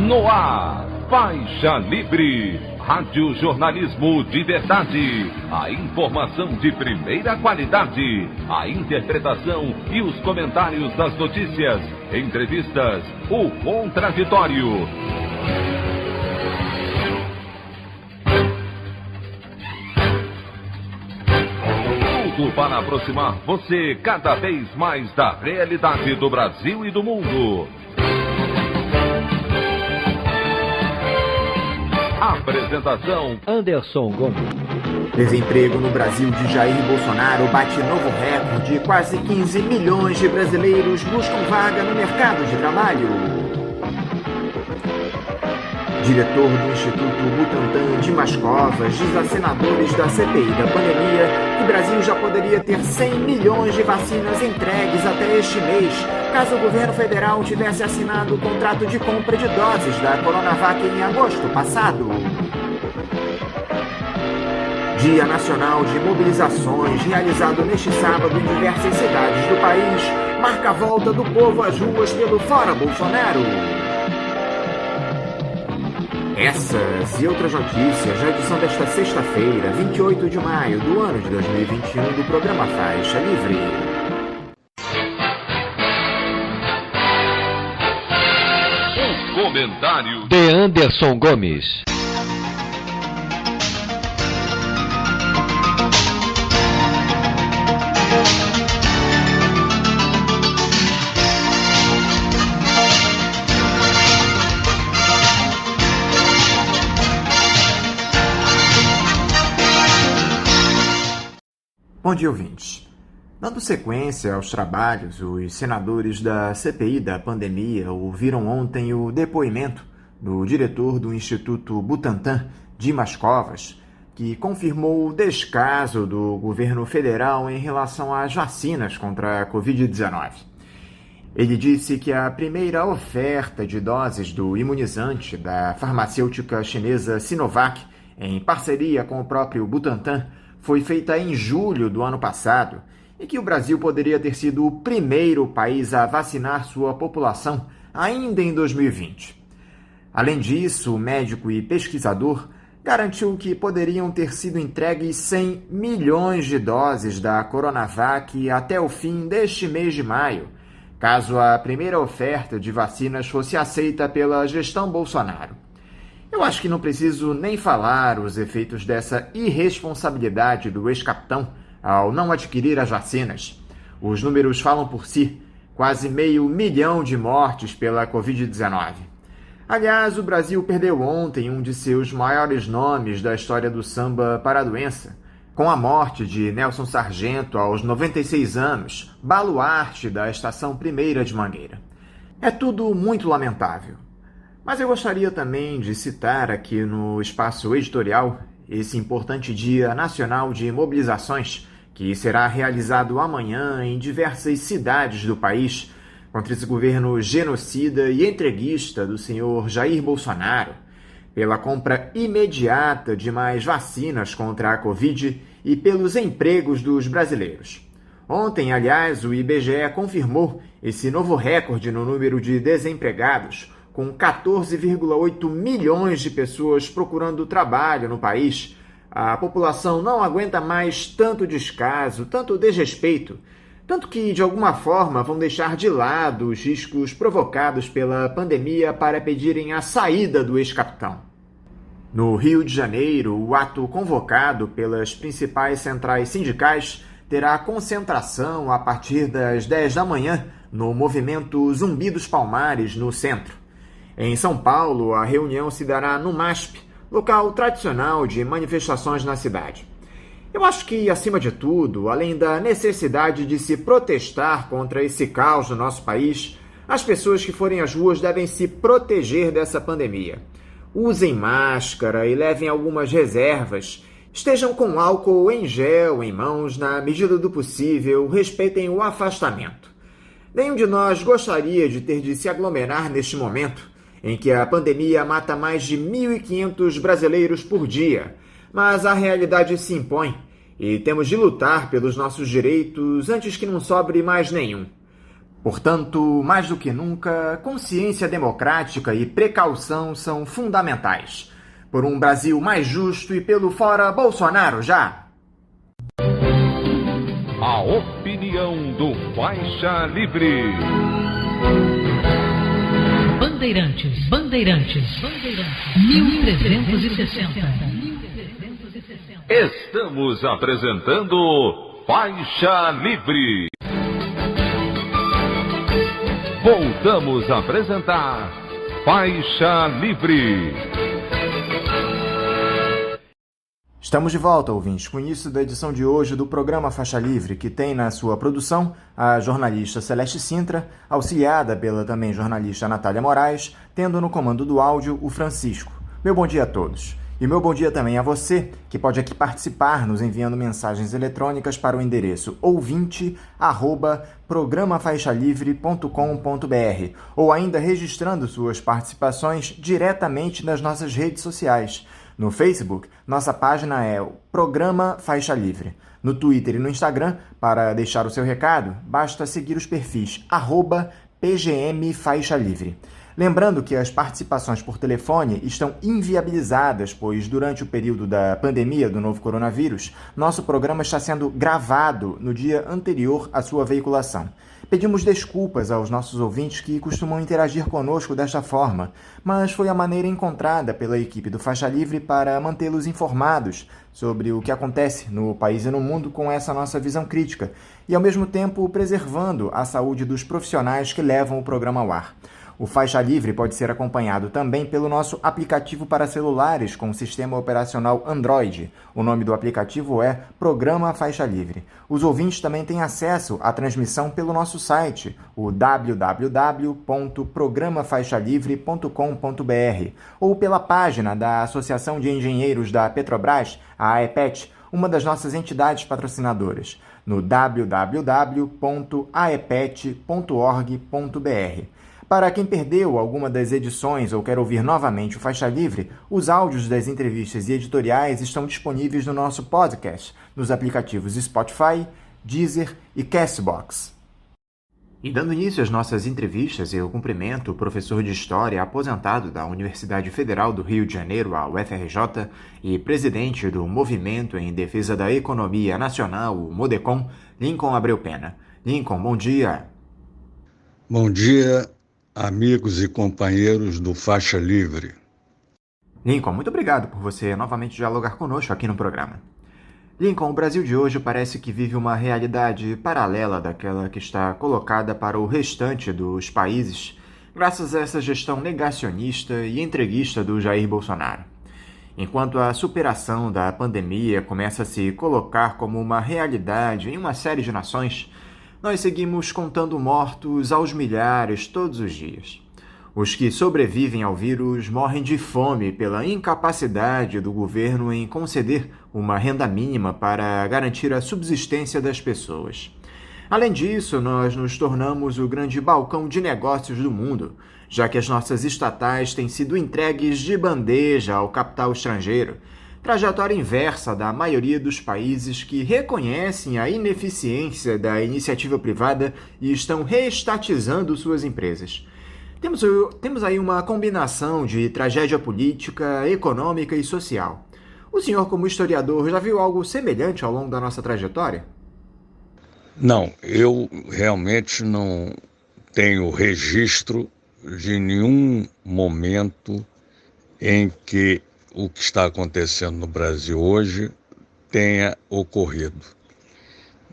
No ar, Faixa Livre, rádio jornalismo de verdade, a informação de primeira qualidade, a interpretação e os comentários das notícias, entrevistas, o contraditório. Tudo para aproximar você cada vez mais da realidade do Brasil e do mundo. Apresentação: Anderson Gomes. Desemprego no Brasil de Jair Bolsonaro bate novo recorde. Quase 15 milhões de brasileiros buscam vaga no mercado de trabalho. Diretor do Instituto Butantan, Dimas Covas, diz a senadores da CPI da pandemia que o Brasil já poderia ter 100 milhões de vacinas entregues até este mês, caso o governo federal tivesse assinado o contrato de compra de doses da Coronavac em agosto passado. Dia Nacional de Mobilizações, realizado neste sábado em diversas cidades do país, marca a volta do povo às ruas pelo Fora Bolsonaro. Essas e outras notícias na edição desta sexta-feira, 28 de maio do ano de 2021, do programa Faixa Livre. O comentário de Anderson Gomes. Bom dia, ouvintes. Dando sequência aos trabalhos, os senadores da CPI da pandemia ouviram ontem o depoimento do diretor do Instituto Butantan, Dimas Covas, que confirmou o descaso do governo federal em relação às vacinas contra a Covid-19. Ele disse que a primeira oferta de doses do imunizante da farmacêutica chinesa Sinovac, em parceria com o próprio Butantan, foi feita em julho do ano passado e que o Brasil poderia ter sido o primeiro país a vacinar sua população ainda em 2020. Além disso, o médico e pesquisador garantiu que poderiam ter sido entregues 100 milhões de doses da Coronavac até o fim deste mês de maio, caso a primeira oferta de vacinas fosse aceita pela gestão Bolsonaro. Eu acho que não preciso nem falar os efeitos dessa irresponsabilidade do ex-capitão ao não adquirir as vacinas. Os números falam por si, quase 500 mil de mortes pela Covid-19. Aliás, o Brasil perdeu ontem um de seus maiores nomes da história do samba para a doença, com a morte de Nelson Sargento aos 96 anos, baluarte da Estação Primeira de Mangueira. É tudo muito lamentável. Mas eu gostaria também de citar aqui no espaço editorial esse importante Dia Nacional de Mobilizações, que será realizado amanhã em diversas cidades do país contra esse governo genocida e entreguista do senhor Jair Bolsonaro, pela compra imediata de mais vacinas contra a Covid e pelos empregos dos brasileiros. Ontem, aliás, o IBGE confirmou esse novo recorde no número de desempregados, com 14,8 milhões de pessoas procurando trabalho no país. A população não aguenta mais tanto descaso, tanto desrespeito, tanto que, de alguma forma, vão deixar de lado os riscos provocados pela pandemia para pedirem a saída do ex-capitão. No Rio de Janeiro, o ato convocado pelas principais centrais sindicais terá concentração a partir das 10 da manhã no movimento Zumbi dos Palmares, no centro. Em São Paulo, a reunião se dará no MASP, local tradicional de manifestações na cidade. Eu acho que, acima de tudo, além da necessidade de se protestar contra esse caos no nosso país, as pessoas que forem às ruas devem se proteger dessa pandemia. Usem máscara e levem algumas reservas. Estejam com álcool em gel em mãos na medida do possível, respeitem o afastamento. Nenhum de nós gostaria de ter de se aglomerar neste momento, em que a pandemia mata mais de 1.500 brasileiros por dia, mas a realidade se impõe e temos de lutar pelos nossos direitos antes que não sobre mais nenhum. Portanto, mais do que nunca, consciência democrática e precaução são fundamentais. Por um Brasil mais justo e pelo fora Bolsonaro já! A opinião do Faixa Livre. Bandeirantes, 1360. Estamos apresentando Faixa Livre. Voltamos a apresentar Faixa Livre. Estamos de volta, ouvintes, com o início da edição de hoje do programa Faixa Livre, que tem na sua produção a jornalista Celeste Sintra, auxiliada pela também jornalista Natália Moraes, tendo no comando do áudio o Francisco. Meu bom dia a todos. E meu bom dia também a você, que pode aqui participar nos enviando mensagens eletrônicas para o endereço ouvinte@programafaixalivre.com.br ou ainda registrando suas participações diretamente nas nossas redes sociais. No Facebook, nossa página é o Programa Faixa Livre. No Twitter e no Instagram, para deixar o seu recado, basta seguir os perfis @PGMFaixaLivre. Lembrando que as participações por telefone estão inviabilizadas, pois durante o período da pandemia do novo coronavírus, nosso programa está sendo gravado no dia anterior à sua veiculação. Pedimos desculpas aos nossos ouvintes que costumam interagir conosco desta forma, mas foi a maneira encontrada pela equipe do Faixa Livre para mantê-los informados sobre o que acontece no país e no mundo com essa nossa visão crítica e, ao mesmo tempo, preservando a saúde dos profissionais que levam o programa ao ar. O Faixa Livre pode ser acompanhado também pelo nosso aplicativo para celulares com sistema operacional Android. O nome do aplicativo é Programa Faixa Livre. Os ouvintes também têm acesso à transmissão pelo nosso site, o www.programafaixalivre.com.br, ou pela página da Associação de Engenheiros da Petrobras, a AEPET, uma das nossas entidades patrocinadoras, no www.aepet.org.br. Para quem perdeu alguma das edições ou quer ouvir novamente o Faixa Livre, os áudios das entrevistas e editoriais estão disponíveis no nosso podcast, nos aplicativos Spotify, Deezer e Castbox. E dando início às nossas entrevistas, eu cumprimento o professor de História aposentado da Universidade Federal do Rio de Janeiro, a UFRJ, e presidente do Movimento em Defesa da Economia Nacional, o MODECON, Lincoln Abreu Pena. Lincoln, bom dia. Bom dia, amigos e companheiros do Faixa Livre. Lincoln, muito obrigado por você novamente dialogar conosco aqui no programa. Lincoln, o Brasil de hoje parece que vive uma realidade paralela daquela que está colocada para o restante dos países, graças a essa gestão negacionista e entreguista do Jair Bolsonaro. Enquanto a superação da pandemia começa a se colocar como uma realidade em uma série de nações, nós seguimos contando mortos aos milhares todos os dias. Os que sobrevivem ao vírus morrem de fome pela incapacidade do governo em conceder uma renda mínima para garantir a subsistência das pessoas. Além disso, nós nos tornamos o grande balcão de negócios do mundo, já que as nossas estatais têm sido entregues de bandeja ao capital estrangeiro, trajetória inversa da maioria dos países que reconhecem a ineficiência da iniciativa privada e estão reestatizando suas empresas. Temos aí uma combinação de tragédia política, econômica e social. O senhor, como historiador, já viu algo semelhante ao longo da nossa trajetória? Não, eu realmente não tenho registro de nenhum momento em que o que está acontecendo no Brasil hoje tenha ocorrido.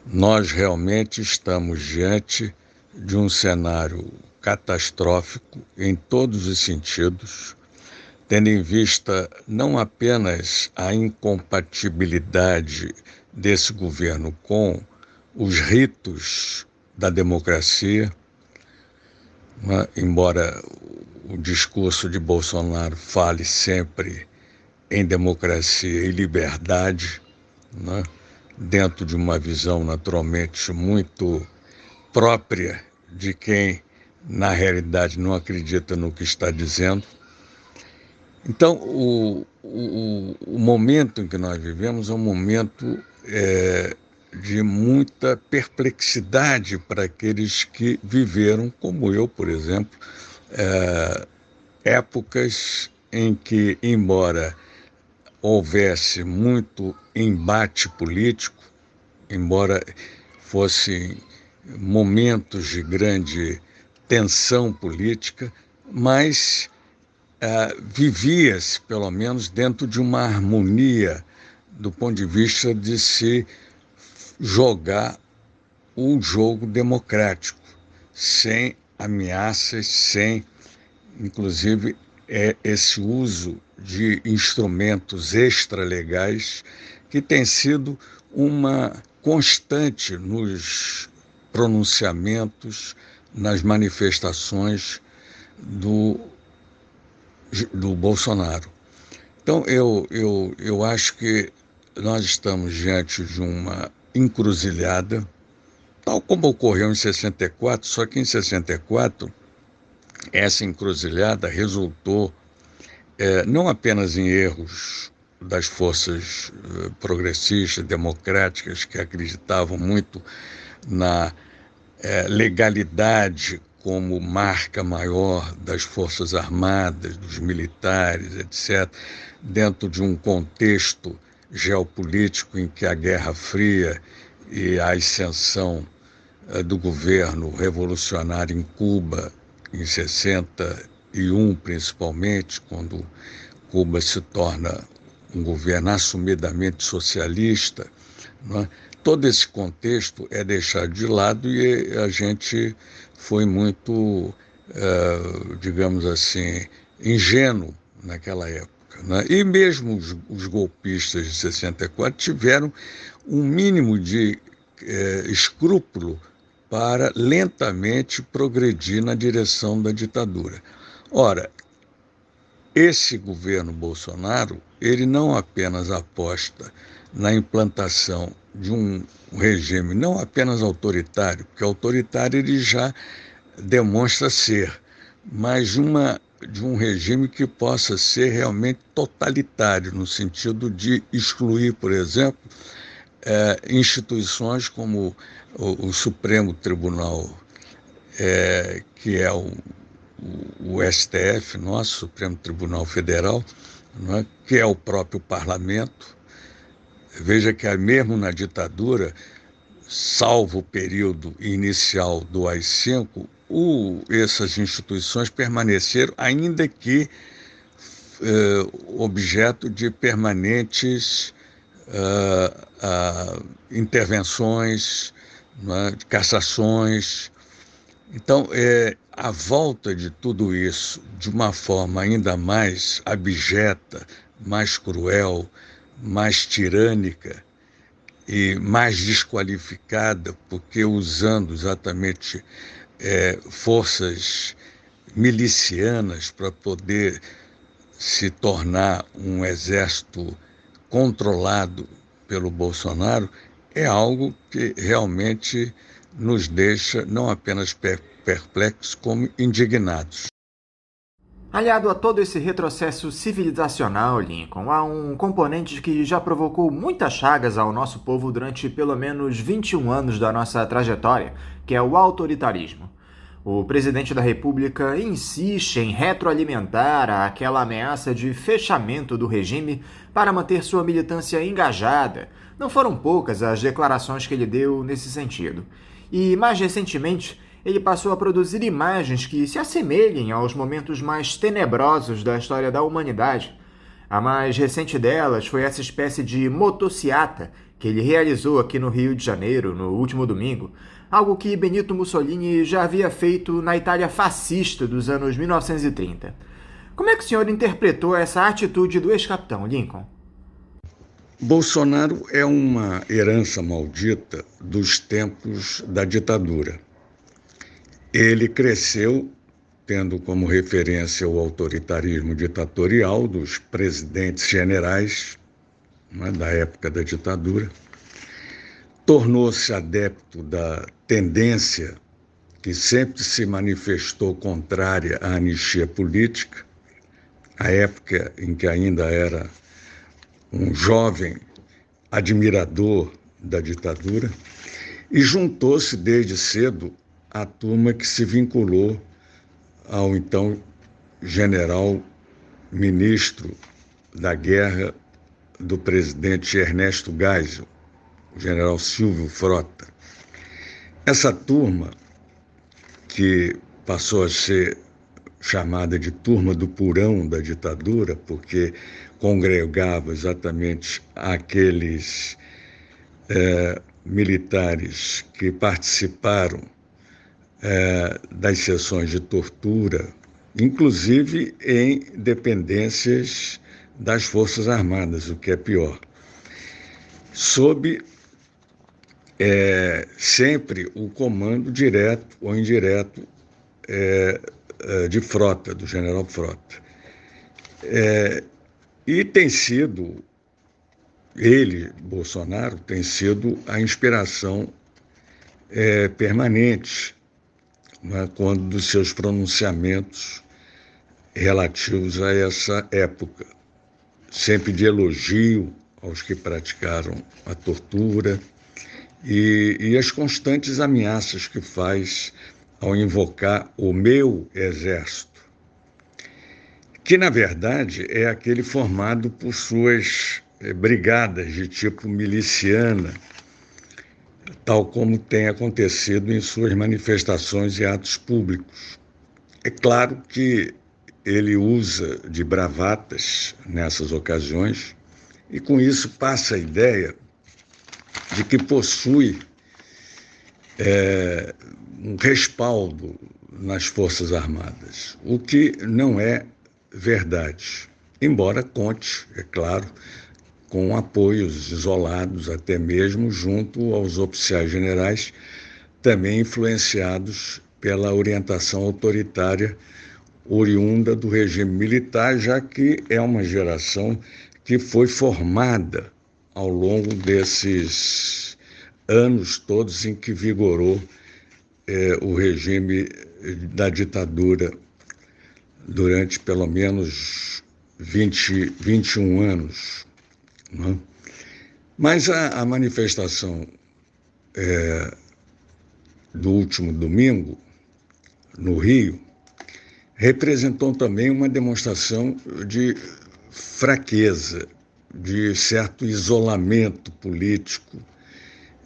Nós realmente estamos diante de um cenário catastrófico em todos os sentidos, tendo em vista não apenas a incompatibilidade desse governo com os ritos da democracia, embora o discurso de Bolsonaro fale sempre em democracia e liberdade, dentro de uma visão naturalmente muito própria de quem, na realidade, não acredita no que está dizendo. Então, o momento em que nós vivemos é um momento de muita perplexidade para aqueles que viveram, como eu, por exemplo, épocas em que, embora houvesse muito embate político, embora fossem momentos de grande tensão política, mas vivia-se, pelo menos, dentro de uma harmonia do ponto de vista de se jogar um jogo democrático, sem ameaças, sem, inclusive, esse uso de instrumentos extralegais, que tem sido uma constante nos pronunciamentos, nas manifestações do Bolsonaro. Então, eu acho que nós estamos diante de uma encruzilhada, tal como ocorreu em 64, só que em 64, essa encruzilhada resultou não apenas em erros das forças progressistas, democráticas, que acreditavam muito na legalidade como marca maior das Forças Armadas, dos militares, etc., dentro de um contexto geopolítico em que a Guerra Fria e a ascensão do governo revolucionário em Cuba, em 61 principalmente, quando Cuba se torna um governo assumidamente socialista, não é? Todo esse contexto é deixado de lado e a gente foi muito, digamos assim, ingênuo naquela época, né? E mesmo os golpistas de 64 tiveram um mínimo de escrúpulo para lentamente progredir na direção da ditadura. Ora, esse governo Bolsonaro, ele não apenas aposta na implantação de um regime não apenas autoritário, porque autoritário ele já demonstra ser, mas de um regime que possa ser realmente totalitário, no sentido de excluir, por exemplo, instituições como o Supremo Tribunal, que é o STF, nosso Supremo Tribunal Federal, não é? Que é o próprio parlamento. Veja que mesmo na ditadura, salvo o período inicial do AI-5, essas instituições permaneceram, ainda que objeto de permanentes intervenções, né, de cassações. Então, a volta de tudo isso de uma forma ainda mais abjeta, mais cruel, mais tirânica e mais desqualificada, porque usando exatamente forças milicianas para poder se tornar um exército controlado pelo Bolsonaro, é algo que realmente nos deixa não apenas perplexos, como indignados. Aliado a todo esse retrocesso civilizacional, Lincoln, há um componente que já provocou muitas chagas ao nosso povo durante pelo menos 21 anos da nossa trajetória, que é o autoritarismo. O presidente da República insiste em retroalimentar aquela ameaça de fechamento do regime para manter sua militância engajada. Não foram poucas as declarações que ele deu nesse sentido. E, mais recentemente, ele passou a produzir imagens que se assemelhem aos momentos mais tenebrosos da história da humanidade. A mais recente delas foi essa espécie de motociata que ele realizou aqui no Rio de Janeiro no último domingo, algo que Benito Mussolini já havia feito na Itália fascista dos anos 1930. Como é que o senhor interpretou essa atitude do ex-capitão, Lincoln? Bolsonaro é uma herança maldita dos tempos da ditadura. Ele cresceu tendo como referência o autoritarismo ditatorial dos presidentes generais, né, da época da ditadura. Tornou-se adepto da tendência que sempre se manifestou contrária à anistia política, a época em que ainda era um jovem admirador da ditadura e juntou-se desde cedo à turma que se vinculou ao então general ministro da guerra do presidente Ernesto Geisel, o general Silvio Frota. Essa turma, que passou a ser chamada de turma do Purão da ditadura, porque congregava exatamente aqueles militares que participaram das sessões de tortura, inclusive em dependências das Forças Armadas, o que é pior, sob sempre o comando direto ou indireto de Frota, do general Frota. E tem sido, ele, Bolsonaro, tem sido a inspiração permanente, né, quando dos seus pronunciamentos relativos a essa época, sempre de elogio aos que praticaram a tortura e as constantes ameaças que faz ao invocar o meu exército, que, na verdade, é aquele formado por suas brigadas de tipo miliciana, tal como tem acontecido em suas manifestações e atos públicos. É claro que ele usa de bravatas nessas ocasiões e, com isso, passa a ideia de que possui um respaldo nas Forças Armadas, o que não é verdade, embora conte, é claro, com apoios isolados, até mesmo junto aos oficiais generais, também influenciados pela orientação autoritária oriunda do regime militar, já que é uma geração que foi formada ao longo desses anos todos em que vigorou o regime da ditadura durante pelo menos 21 anos. Né? Mas a manifestação do último domingo, no Rio, representou também uma demonstração de fraqueza, de certo isolamento político.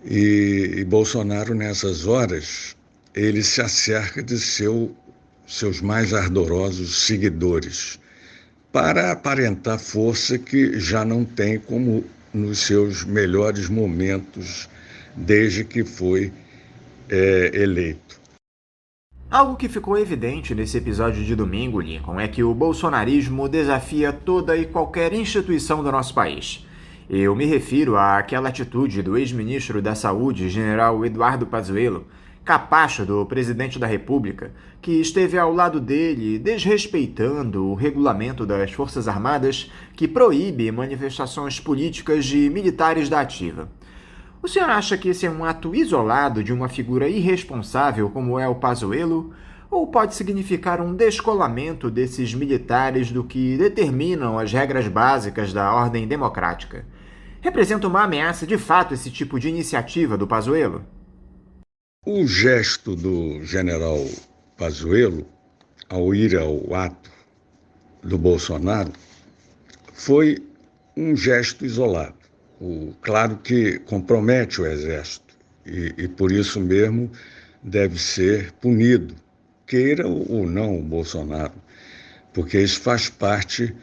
E Bolsonaro, nessas horas, ele se acerca de seus mais ardorosos seguidores, para aparentar força que já não tem como nos seus melhores momentos desde que foi eleito. Algo que ficou evidente nesse episódio de domingo, Lincoln, é que o bolsonarismo desafia toda e qualquer instituição do nosso país. Eu me refiro àquela atitude do ex-ministro da Saúde, general Eduardo Pazuello, capacho do presidente da República, que esteve ao lado dele desrespeitando o regulamento das Forças Armadas que proíbe manifestações políticas de militares da ativa. O senhor acha que esse é um ato isolado de uma figura irresponsável como é o Pazuello, ou pode significar um descolamento desses militares do que determinam as regras básicas da ordem democrática? Representa uma ameaça de fato esse tipo de iniciativa do Pazuello? O gesto do general Pazuello, ao ir ao ato do Bolsonaro, foi um gesto isolado. Claro que compromete o Exército e por isso mesmo deve ser punido, queira ou não o Bolsonaro, porque isso faz parte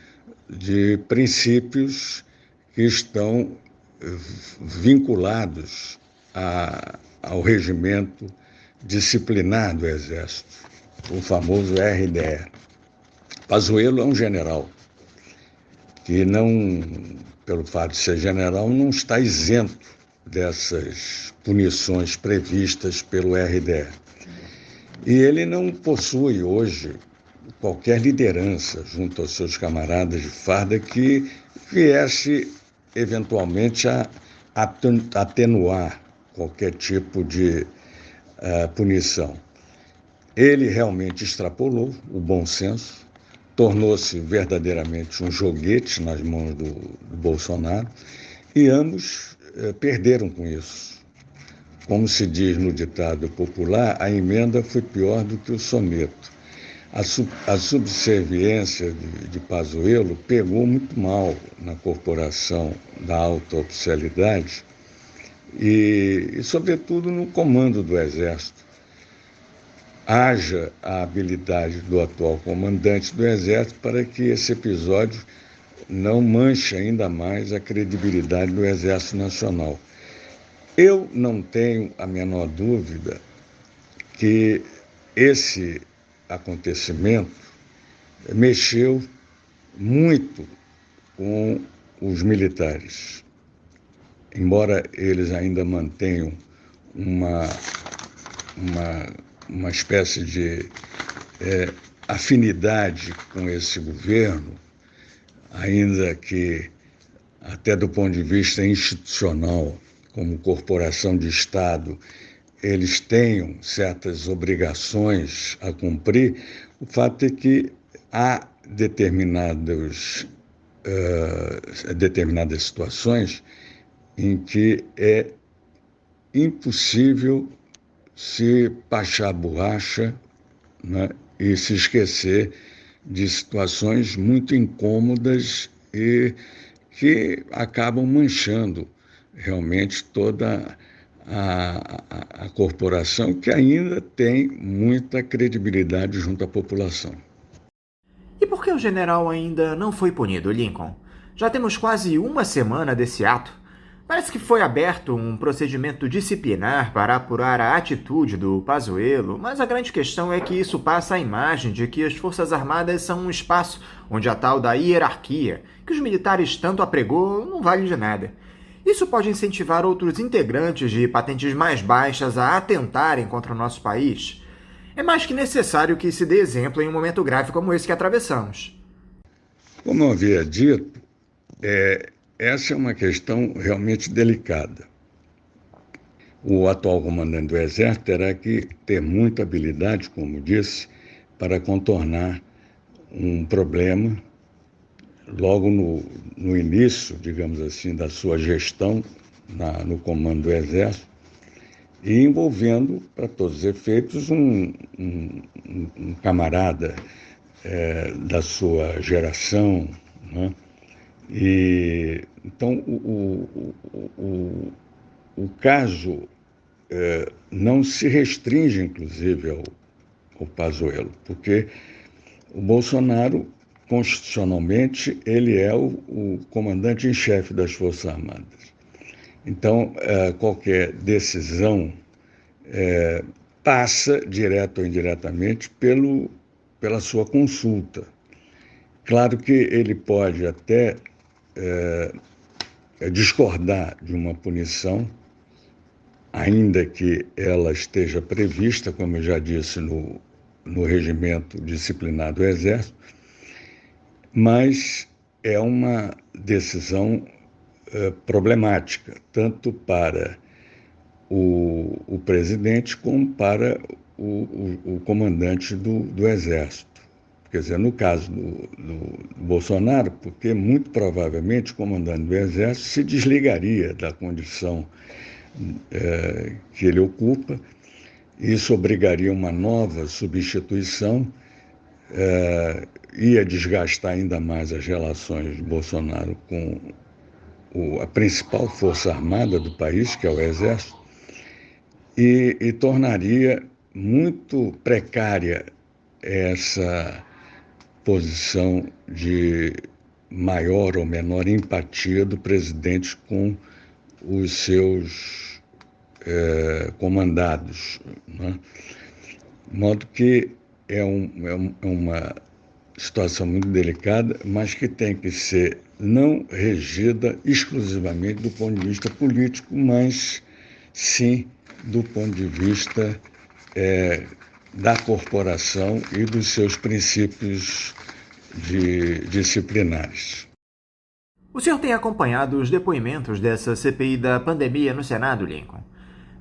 de princípios que estão vinculados ao regimento disciplinar do Exército, o famoso RDE. Pazuello é um general que não, pelo fato de ser general, não está isento dessas punições previstas pelo RDE. E ele não possui hoje qualquer liderança junto aos seus camaradas de farda que viesse eventualmente a atenuar qualquer tipo de punição. Ele realmente extrapolou o bom senso, tornou-se verdadeiramente um joguete nas mãos do Bolsonaro e ambos perderam com isso. Como se diz no ditado popular, a emenda foi pior do que o soneto. A subserviência de Pazuello pegou muito mal na corporação da alta oficialidade e, sobretudo, no comando do Exército. Haja a habilidade do atual comandante do Exército para que esse episódio não manche ainda mais a credibilidade do Exército Nacional. Eu não tenho a menor dúvida que esse acontecimento mexeu muito com os militares. Embora eles ainda mantenham uma espécie de afinidade com esse governo, ainda que até do ponto de vista institucional, como corporação de Estado, eles tenham certas obrigações a cumprir, o fato é que há determinadas situações em que é impossível se baixar a borracha, né, e se esquecer de situações muito incômodas e que acabam manchando realmente toda a corporação, que ainda tem muita credibilidade junto à população. E por que o general ainda não foi punido, Lincoln? Já temos quase uma semana desse ato. Parece que foi aberto um procedimento disciplinar para apurar a atitude do Pazuello, mas a grande questão é que isso passa a imagem de que as Forças Armadas são um espaço onde a tal da hierarquia, que os militares tanto apregou, não vale de nada. Isso pode incentivar outros integrantes de patentes mais baixas a atentarem contra o nosso país. É mais que necessário que se dê exemplo em um momento grave como esse que atravessamos. Como eu havia dito, essa é uma questão realmente delicada. O atual comandante do Exército terá que ter muita habilidade, como disse, para contornar um problema logo no início, digamos assim, da sua gestão no comando do Exército, e envolvendo, para todos os efeitos, um camarada da sua geração, né? E então o caso não se restringe, inclusive, ao Pazuello, porque o Bolsonaro, constitucionalmente, ele é o comandante em chefe das Forças Armadas. Então, qualquer decisão passa, direto ou indiretamente, pela sua consulta. Claro que ele pode até discordar de uma punição, ainda que ela esteja prevista, como eu já disse, no regimento disciplinar do Exército, mas é uma decisão problemática, tanto para o presidente como para o comandante do Exército. Quer dizer, no caso do Bolsonaro, porque muito provavelmente o comandante do Exército se desligaria da condição que ele ocupa. Isso obrigaria uma nova substituição, ia desgastar ainda mais as relações de Bolsonaro com a principal força armada do país, que é o Exército, e tornaria muito precária essa posição de maior ou menor empatia do presidente com os seus comandados, né? De modo que é uma situação muito delicada, mas que tem que ser não regida exclusivamente do ponto de vista político, mas sim do ponto de vista da corporação e dos seus princípios disciplinares. O senhor tem acompanhado os depoimentos dessa CPI da pandemia no Senado, Lincoln?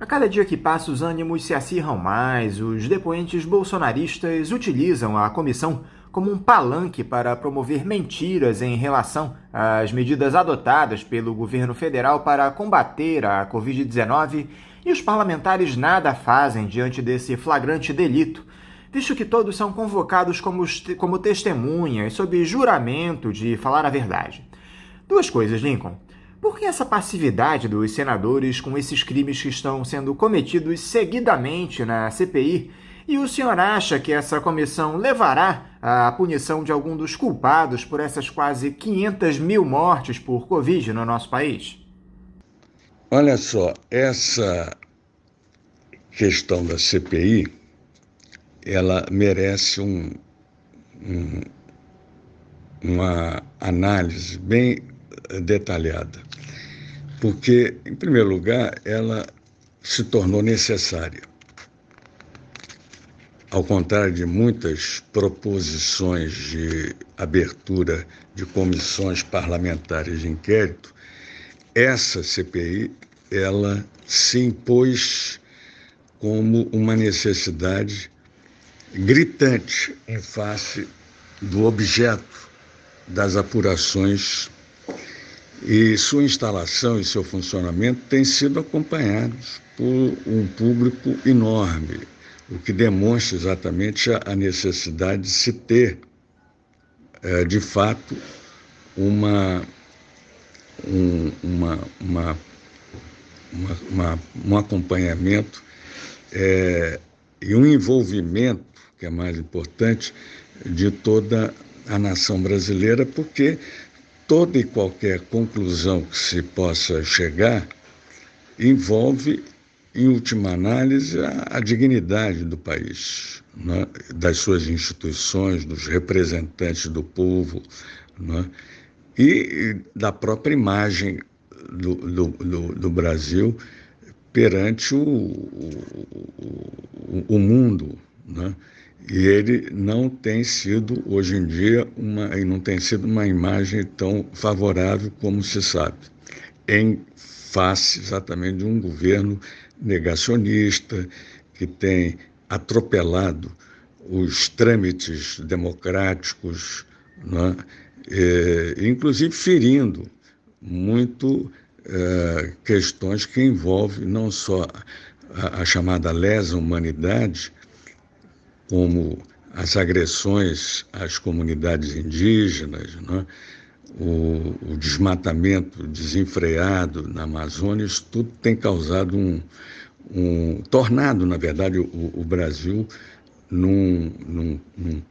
A cada dia que passa, os ânimos se acirram mais, os depoentes bolsonaristas utilizam a comissão como um palanque para promover mentiras em relação às medidas adotadas pelo governo federal para combater a Covid-19, e os parlamentares nada fazem diante desse flagrante delito, visto que todos são convocados como testemunhas sob juramento de falar a verdade. Duas coisas, Lincoln. Por que essa passividade dos senadores com esses crimes que estão sendo cometidos seguidamente na CPI? E o senhor acha que essa comissão levará à punição de algum dos culpados por essas quase 500 mil mortes por Covid no nosso país? Olha só, essa questão da CPI, ela merece uma análise bem detalhada, porque, em primeiro lugar, ela se tornou necessária. Ao contrário de muitas proposições de abertura de comissões parlamentares de inquérito, essa CPI, ela se impôs como uma necessidade gritante em face do objeto das apurações, e sua instalação e seu funcionamento têm sido acompanhados por um público enorme, o que demonstra exatamente a necessidade de se ter, de fato, um acompanhamento e um envolvimento, que é mais importante, de toda a nação brasileira, porque toda e qualquer conclusão que se possa chegar envolve, em última análise, a dignidade do país, né? Das suas instituições, dos representantes do povo, né? E da própria imagem do Brasil perante o mundo, né? E ele não tem sido, hoje em dia, não tem sido uma imagem tão favorável como se sabe, em face exatamente de um governo negacionista que tem atropelado os trâmites democráticos, né? Inclusive ferindo muito questões que envolvem não só a chamada lesa humanidade, como as agressões às comunidades indígenas, né? O desmatamento desenfreado na Amazônia, isso tudo tem causado tornado, na verdade, o Brasil num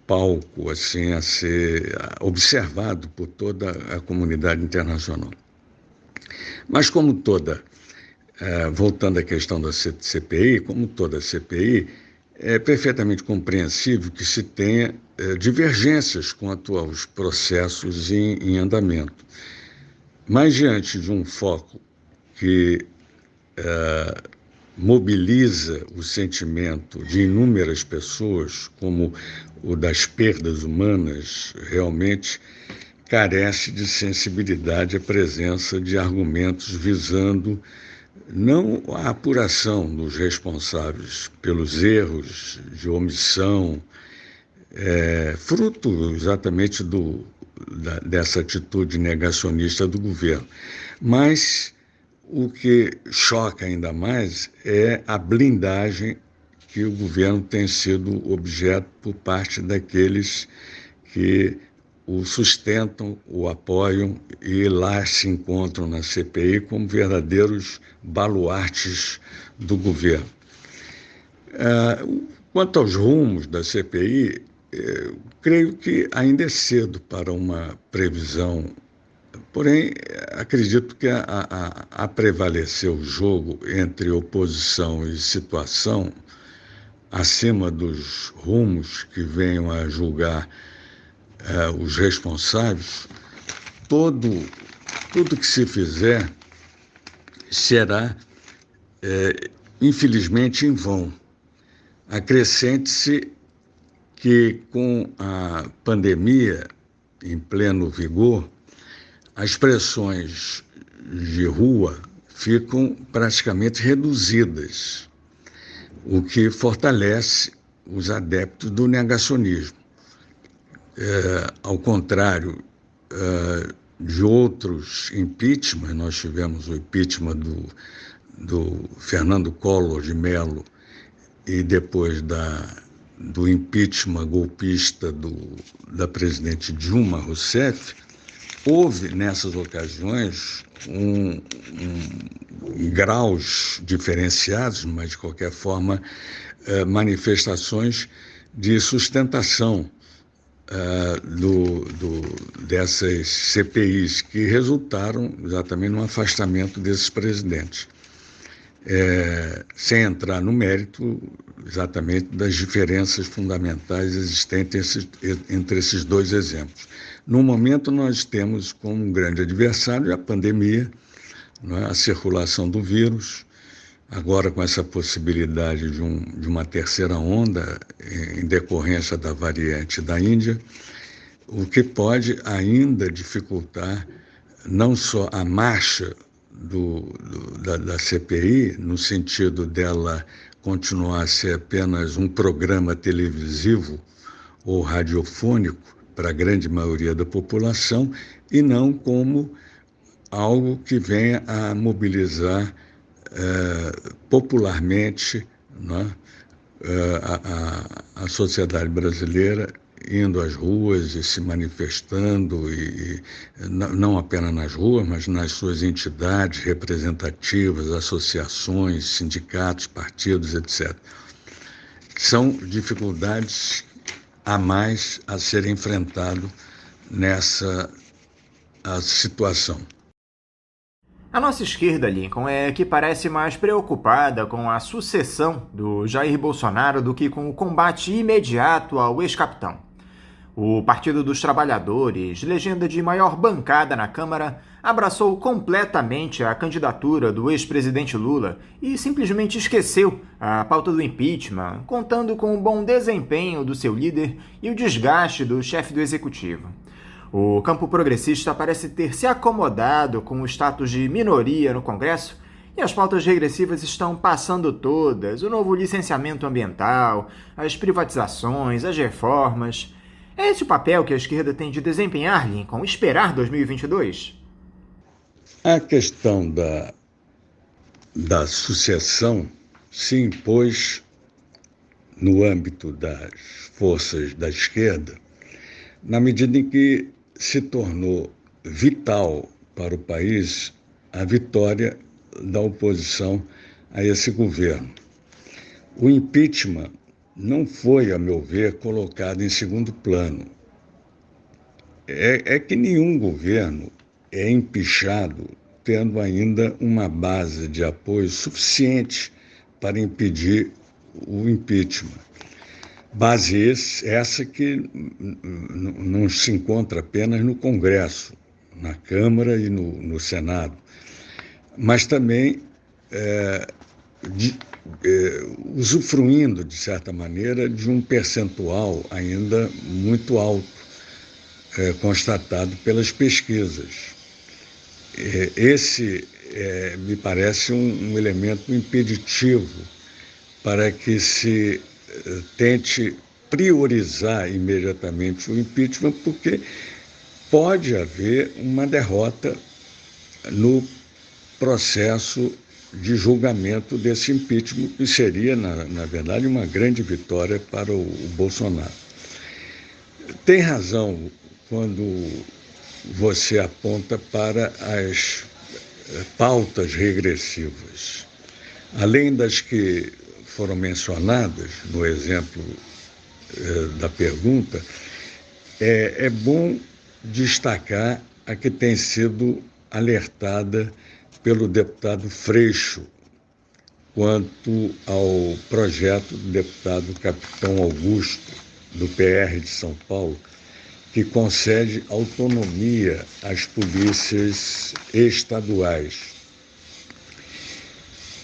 palco assim, a ser observado por toda a comunidade internacional. Mas voltando à questão da CPI, como toda CPI, é perfeitamente compreensível que se tenha divergências quanto aos processos em andamento. Mas diante de um foco que mobiliza o sentimento de inúmeras pessoas, como o das perdas humanas, realmente carece de sensibilidade a presença de argumentos visando não a apuração dos responsáveis pelos erros de omissão, fruto exatamente dessa atitude negacionista do governo. Mas o que choca ainda mais é a blindagem que o governo tem sido objeto por parte daqueles que o sustentam, o apoiam e lá se encontram na CPI como verdadeiros baluartes do governo. Quanto aos rumos da CPI, creio que ainda é cedo para uma previsão, porém, acredito que a prevalecer o jogo entre oposição e situação, acima dos rumos que venham a julgar os responsáveis, tudo que se fizer será, infelizmente, em vão. Acrescente-se que, com a pandemia em pleno vigor, as pressões de rua ficam praticamente reduzidas, o que fortalece os adeptos do negacionismo. ao contrário de outros impeachment, nós tivemos o impeachment do Fernando Collor de Mello e depois do impeachment golpista da presidente Dilma Rousseff, houve nessas ocasiões graus diferenciados, mas de qualquer forma manifestações de sustentação dessas CPIs que resultaram exatamente no afastamento desses presidentes. Sem entrar no mérito exatamente das diferenças fundamentais existentes entre esses dois exemplos. No momento, nós temos como um grande adversário a pandemia, não é? A circulação do vírus, agora com essa possibilidade de uma terceira onda em decorrência da variante da Índia, o que pode ainda dificultar não só a marcha da CPI, no sentido dela continuar a ser apenas um programa televisivo ou radiofônico para a grande maioria da população, e não como algo que venha a mobilizar popularmente, né, a sociedade brasileira, indo às ruas e se manifestando, e não apenas nas ruas, mas nas suas entidades representativas, associações, sindicatos, partidos, etc. São dificuldades a mais a ser enfrentado nessa situação. A nossa esquerda, Lincoln, é que parece mais preocupada com a sucessão do Jair Bolsonaro do que com o combate imediato ao ex-capitão. O Partido dos Trabalhadores, legenda de maior bancada na Câmara, abraçou completamente a candidatura do ex-presidente Lula e simplesmente esqueceu a pauta do impeachment, contando com o bom desempenho do seu líder e o desgaste do chefe do executivo. O campo progressista parece ter se acomodado com o status de minoria no Congresso e as pautas regressivas estão passando todas: o novo licenciamento ambiental, as privatizações, as reformas. É esse o papel que a esquerda tem de desempenhar, Lincoln? Esperar 2022? A questão da sucessão se impôs no âmbito das forças da esquerda, na medida em que se tornou vital para o país a vitória da oposição a esse governo. O impeachment não foi, a meu ver, colocado em segundo plano. É que nenhum governo é empichado tendo ainda uma base de apoio suficiente para impedir o impeachment. Base essa que não se encontra apenas no Congresso, na Câmara e no Senado, mas também usufruindo, de certa maneira, de um percentual ainda muito alto, constatado pelas pesquisas. Esse me parece um elemento impeditivo para que se tente priorizar imediatamente o impeachment, porque pode haver uma derrota no processo de julgamento desse impeachment, que seria, na verdade, uma grande vitória para o Bolsonaro. Tem razão quando você aponta para as pautas regressivas. Além das que foram mencionadas no exemplo da pergunta, é bom destacar a que tem sido alertada pelo deputado Freixo quanto ao projeto do deputado Capitão Augusto, do PR de São Paulo, que concede autonomia às polícias estaduais,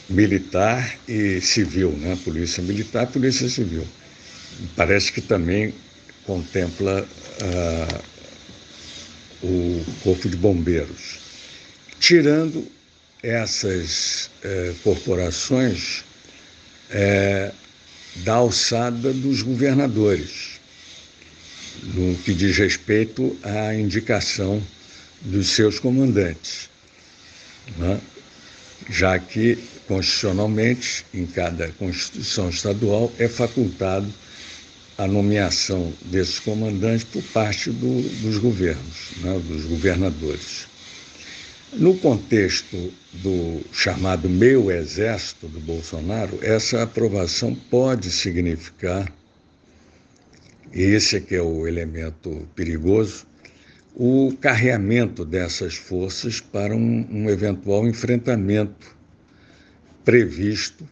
militar e civil, né? Polícia militar e polícia civil. Parece que também contempla o Corpo de Bombeiros. Tirando essas corporações da alçada dos governadores. no que diz respeito à indicação dos seus comandantes, né? Já que, constitucionalmente, em cada Constituição estadual, é facultado a nomeação desses comandantes por parte dos governos, né, dos governadores. No contexto do chamado meio exército do Bolsonaro, essa aprovação pode significar, e esse é que é o elemento perigoso, o carreamento dessas forças para um eventual enfrentamento previsto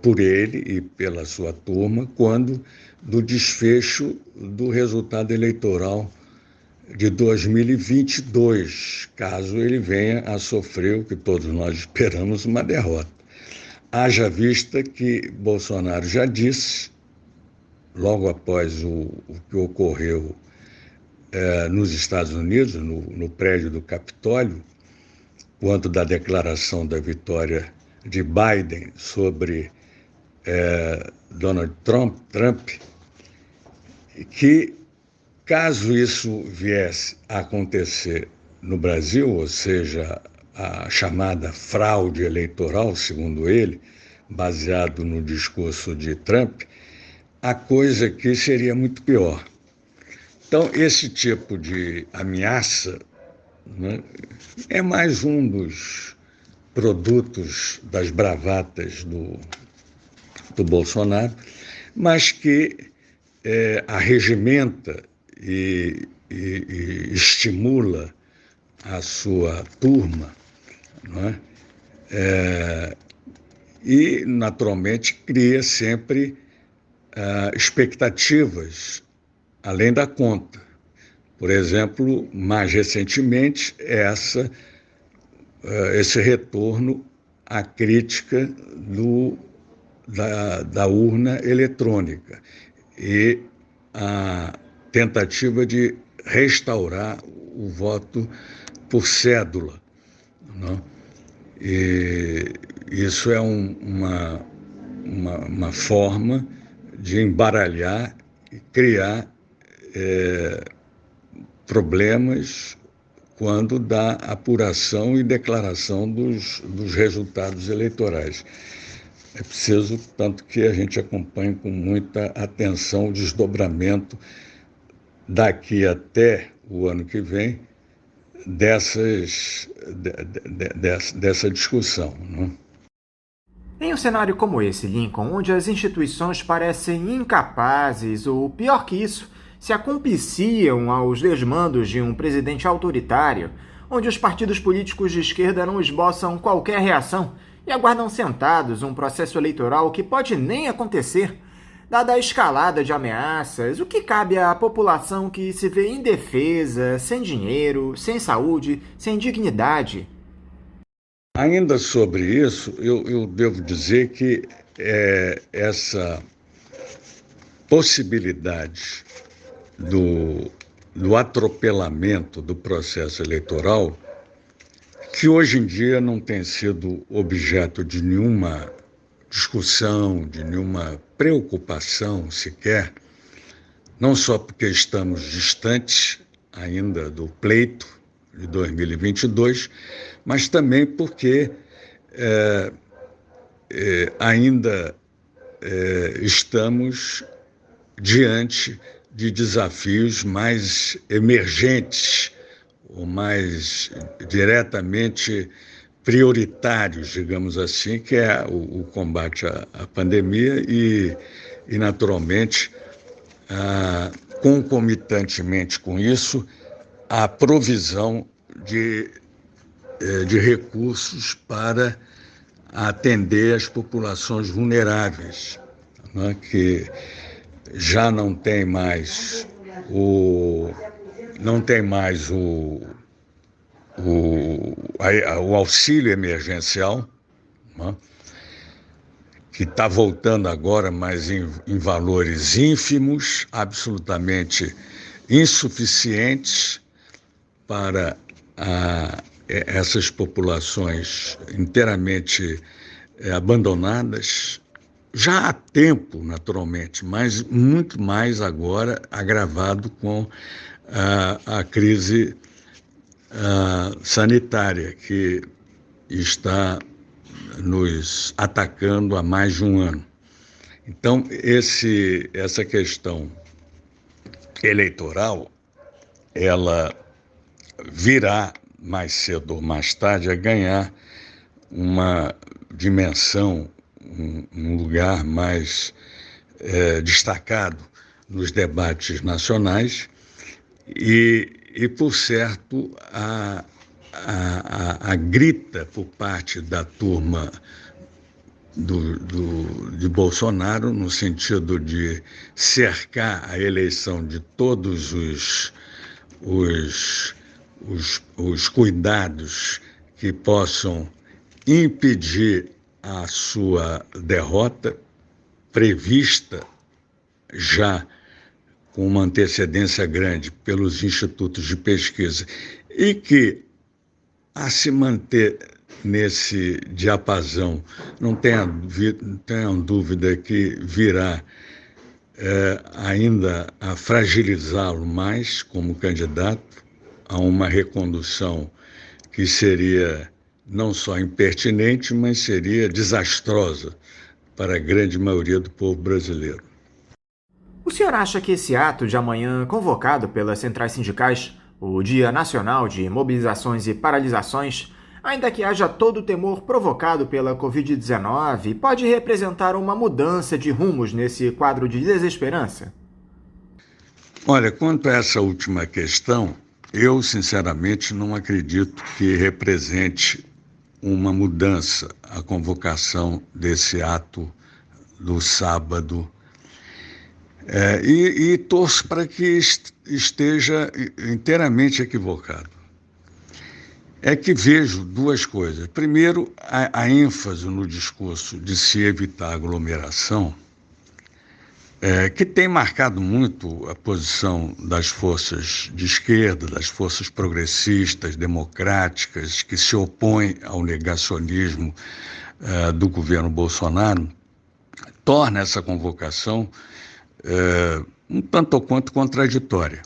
por ele e pela sua turma, quando do desfecho do resultado eleitoral de 2022, caso ele venha a sofrer o que todos nós esperamos, uma derrota. Haja vista que Bolsonaro já disse, logo após o que ocorreu nos Estados Unidos, no prédio do Capitólio, quanto da declaração da vitória de Biden sobre Donald Trump, que, caso isso viesse a acontecer no Brasil, ou seja, a chamada fraude eleitoral, segundo ele, baseado no discurso de Trump, a coisa aqui seria muito pior. Então, esse tipo de ameaça, né, é mais um dos produtos das bravatas do Bolsonaro, mas que arregimenta e estimula a sua turma, né, e, naturalmente, cria sempre expectativas além da conta. Por exemplo, mais recentemente, esse retorno à crítica da urna eletrônica e a tentativa de restaurar o voto por cédula, né? E isso é uma forma de embaralhar e criar problemas quando da apuração e declaração dos resultados eleitorais. É preciso, tanto que a gente acompanhe com muita atenção o desdobramento daqui até o ano que vem dessa discussão, né? Em um cenário como esse, Lincoln, onde as instituições parecem incapazes, ou pior que isso, se acompliciam aos desmandos de um presidente autoritário, onde os partidos políticos de esquerda não esboçam qualquer reação e aguardam sentados um processo eleitoral que pode nem acontecer, dada a escalada de ameaças, o que cabe à população que se vê indefesa, sem dinheiro, sem saúde, sem dignidade? Ainda sobre isso, eu devo dizer que essa possibilidade do atropelamento do processo eleitoral, que hoje em dia não tem sido objeto de nenhuma discussão, de nenhuma preocupação sequer, não só porque estamos distantes ainda do pleito de 2022, mas também porque ainda estamos diante de desafios mais emergentes ou mais diretamente prioritários, digamos assim, que é o combate à pandemia e naturalmente, concomitantemente com isso, a provisão de recursos para atender as populações vulneráveis, né, que já não tem mais o auxílio emergencial, né, que está voltando agora, mas em valores ínfimos, absolutamente insuficientes para essas populações inteiramente abandonadas já há tempo, naturalmente, mas muito mais agora agravado com a crise sanitária que está nos atacando há mais de um ano. Então, essa questão eleitoral, ela virá mais cedo ou mais tarde a ganhar uma dimensão, um lugar mais destacado nos debates nacionais e por certo, a grita por parte da turma de Bolsonaro, no sentido de cercar a eleição de todos os cuidados que possam impedir a sua derrota, prevista já com uma antecedência grande pelos institutos de pesquisa, e que, a se manter nesse diapasão, não tenham dúvida que virá ainda a fragilizá-lo mais como candidato a uma recondução que seria não só impertinente, mas seria desastrosa para a grande maioria do povo brasileiro. O senhor acha que esse ato de amanhã, convocado pelas centrais sindicais, o Dia Nacional de Mobilizações e Paralisações, ainda que haja todo o temor provocado pela Covid-19, pode representar uma mudança de rumos nesse quadro de desesperança? Olha, quanto a essa última questão, eu sinceramente não acredito que represente uma mudança a convocação desse ato do sábado. E torço para que esteja inteiramente equivocado. É que vejo duas coisas. Primeiro, a ênfase no discurso de se evitar aglomeração, que tem marcado muito a posição das forças de esquerda, das forças progressistas, democráticas, que se opõem ao negacionismo do governo Bolsonaro, torna essa convocação um tanto ou quanto contraditória.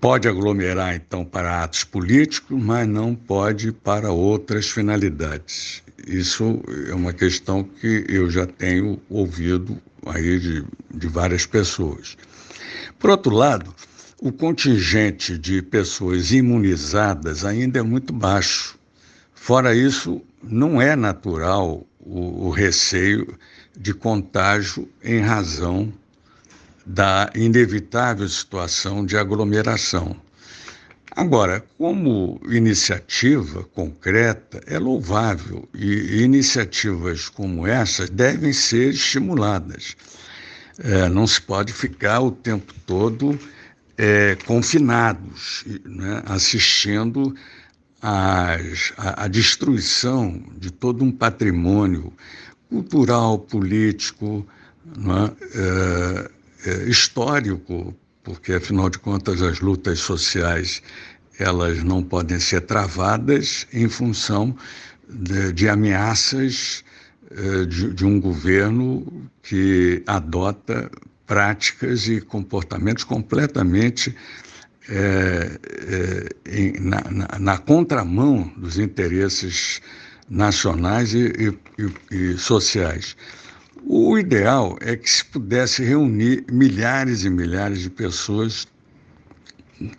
Pode aglomerar, então, para atos políticos, mas não pode para outras finalidades. Isso é uma questão que eu já tenho ouvido aí de várias pessoas. Por outro lado, o contingente de pessoas imunizadas ainda é muito baixo. Fora isso, não é natural o receio de contágio em razão da inevitável situação de aglomeração. Agora, como iniciativa concreta, é louvável e iniciativas como essas devem ser estimuladas. Não se pode ficar o tempo todo confinados, né, assistindo à destruição de todo um patrimônio cultural, político, né, histórico, porque, afinal de contas, as lutas sociais elas não podem ser travadas em função de ameaças de um governo que adota práticas e comportamentos completamente na contramão dos interesses nacionais e sociais. O ideal é que se pudesse reunir milhares e milhares de pessoas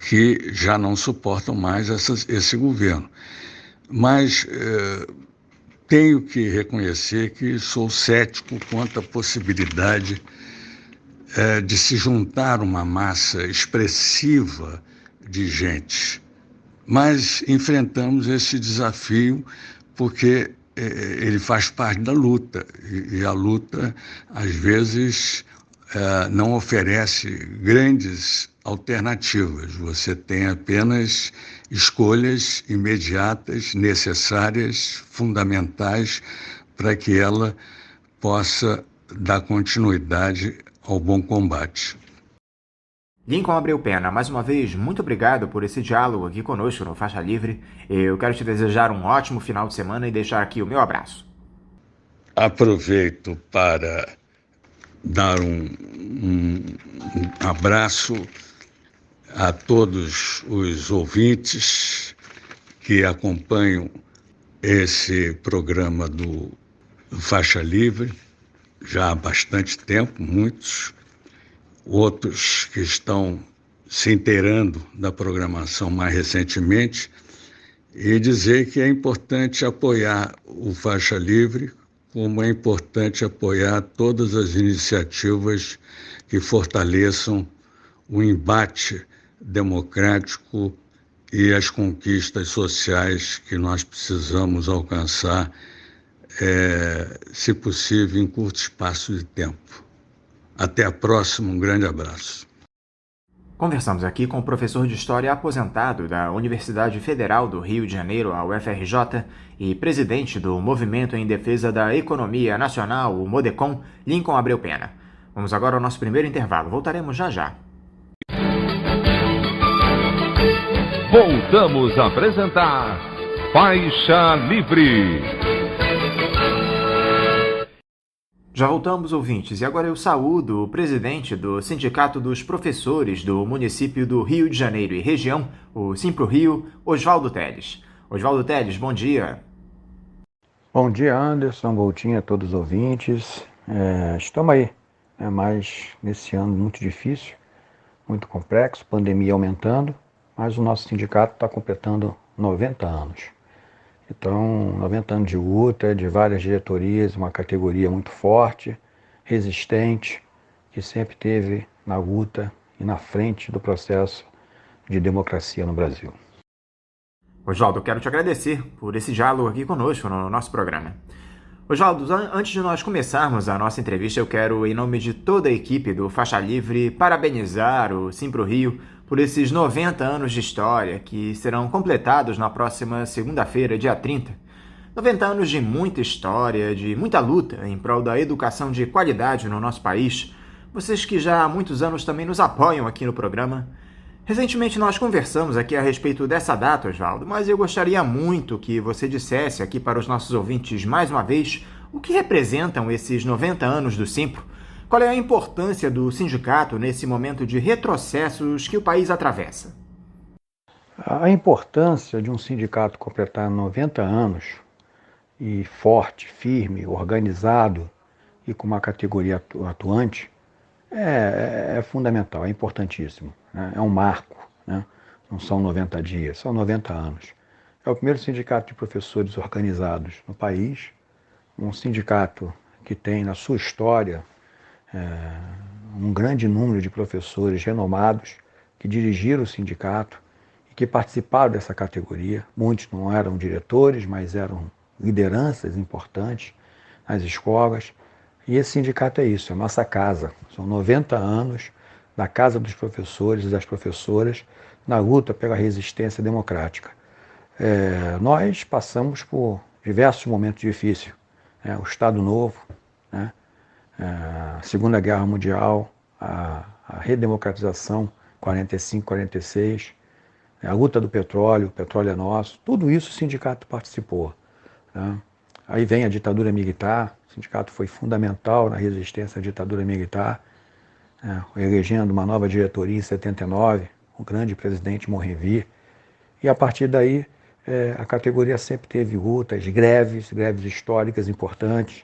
que já não suportam mais esse governo. Mas tenho que reconhecer que sou cético quanto à possibilidade de se juntar uma massa expressiva de gente. Mas enfrentamos esse desafio porque ele faz parte da luta, e a luta, às vezes, não oferece grandes alternativas. Você tem apenas escolhas imediatas, necessárias, fundamentais, para que ela possa dar continuidade ao bom combate. Lincoln Abreu Pena, mais uma vez, muito obrigado por esse diálogo aqui conosco no Faixa Livre. Eu quero te desejar um ótimo final de semana e deixar aqui o meu abraço. Aproveito para dar um abraço a todos os ouvintes que acompanham esse programa do Faixa Livre já há bastante tempo, muitos, outros que estão se inteirando da programação mais recentemente, e dizer que é importante apoiar o Faixa Livre, como é importante apoiar todas as iniciativas que fortaleçam o embate democrático e as conquistas sociais que nós precisamos alcançar, se possível, em curto espaço de tempo. Até a próxima, um grande abraço. Conversamos aqui com o professor de História aposentado da Universidade Federal do Rio de Janeiro, a UFRJ, e presidente do Movimento em Defesa da Economia Nacional, o MODECON, Lincoln Abreu Pena. Vamos agora ao nosso primeiro intervalo. Voltaremos já já. Voltamos a apresentar Faixa Livre. Já voltamos, ouvintes, e agora eu saúdo o presidente do Sindicato dos Professores do município do Rio de Janeiro e região, o Simpro-Rio, Oswaldo Teles. Oswaldo Teles, bom dia. Bom dia, Anderson, Voltinho, a todos os ouvintes. Estamos aí, mas nesse ano muito difícil, muito complexo, pandemia aumentando, mas o nosso sindicato está completando 90 anos. Então, 90 anos de luta, de várias diretorias, uma categoria muito forte, resistente, que sempre esteve na luta e na frente do processo de democracia no Brasil. Oswaldo, eu quero te agradecer por esse diálogo aqui conosco no nosso programa. Oswaldo, antes de nós começarmos a nossa entrevista, eu quero, em nome de toda a equipe do Faixa Livre, parabenizar o Simpro-Rio por esses 90 anos de história que serão completados na próxima segunda-feira, dia 30. 90 anos de muita história, de muita luta em prol da educação de qualidade no nosso país. Vocês que já há muitos anos também nos apoiam aqui no programa. Recentemente nós conversamos aqui a respeito dessa data, Oswaldo, mas eu gostaria muito que você dissesse aqui para os nossos ouvintes mais uma vez o que representam esses 90 anos do Simpro. Qual é a importância do sindicato nesse momento de retrocessos que o país atravessa? A importância de um sindicato completar 90 anos e forte, firme, organizado e com uma categoria atuante é fundamental, é importantíssimo, né? É um marco, né? Não são 90 dias, são 90 anos. É o primeiro sindicato de professores organizados no país, um sindicato que tem na sua história um grande número de professores renomados que dirigiram o sindicato e que participaram dessa categoria. Muitos não eram diretores, mas eram lideranças importantes nas escolas. E esse sindicato é isso, é a nossa casa. São 90 anos da Casa dos Professores e das Professoras na luta pela resistência democrática. Nós passamos por diversos momentos difíceis. O Estado Novo, né? A Segunda Guerra Mundial, a redemocratização, 45, 46, a luta do petróleo, o petróleo é nosso, tudo isso o sindicato participou, né? Aí vem a ditadura militar, o sindicato foi fundamental na resistência à ditadura militar, elegendo uma nova diretoria em 79, o grande presidente Morrevi, e a partir daí a categoria sempre teve lutas, greves históricas importantes,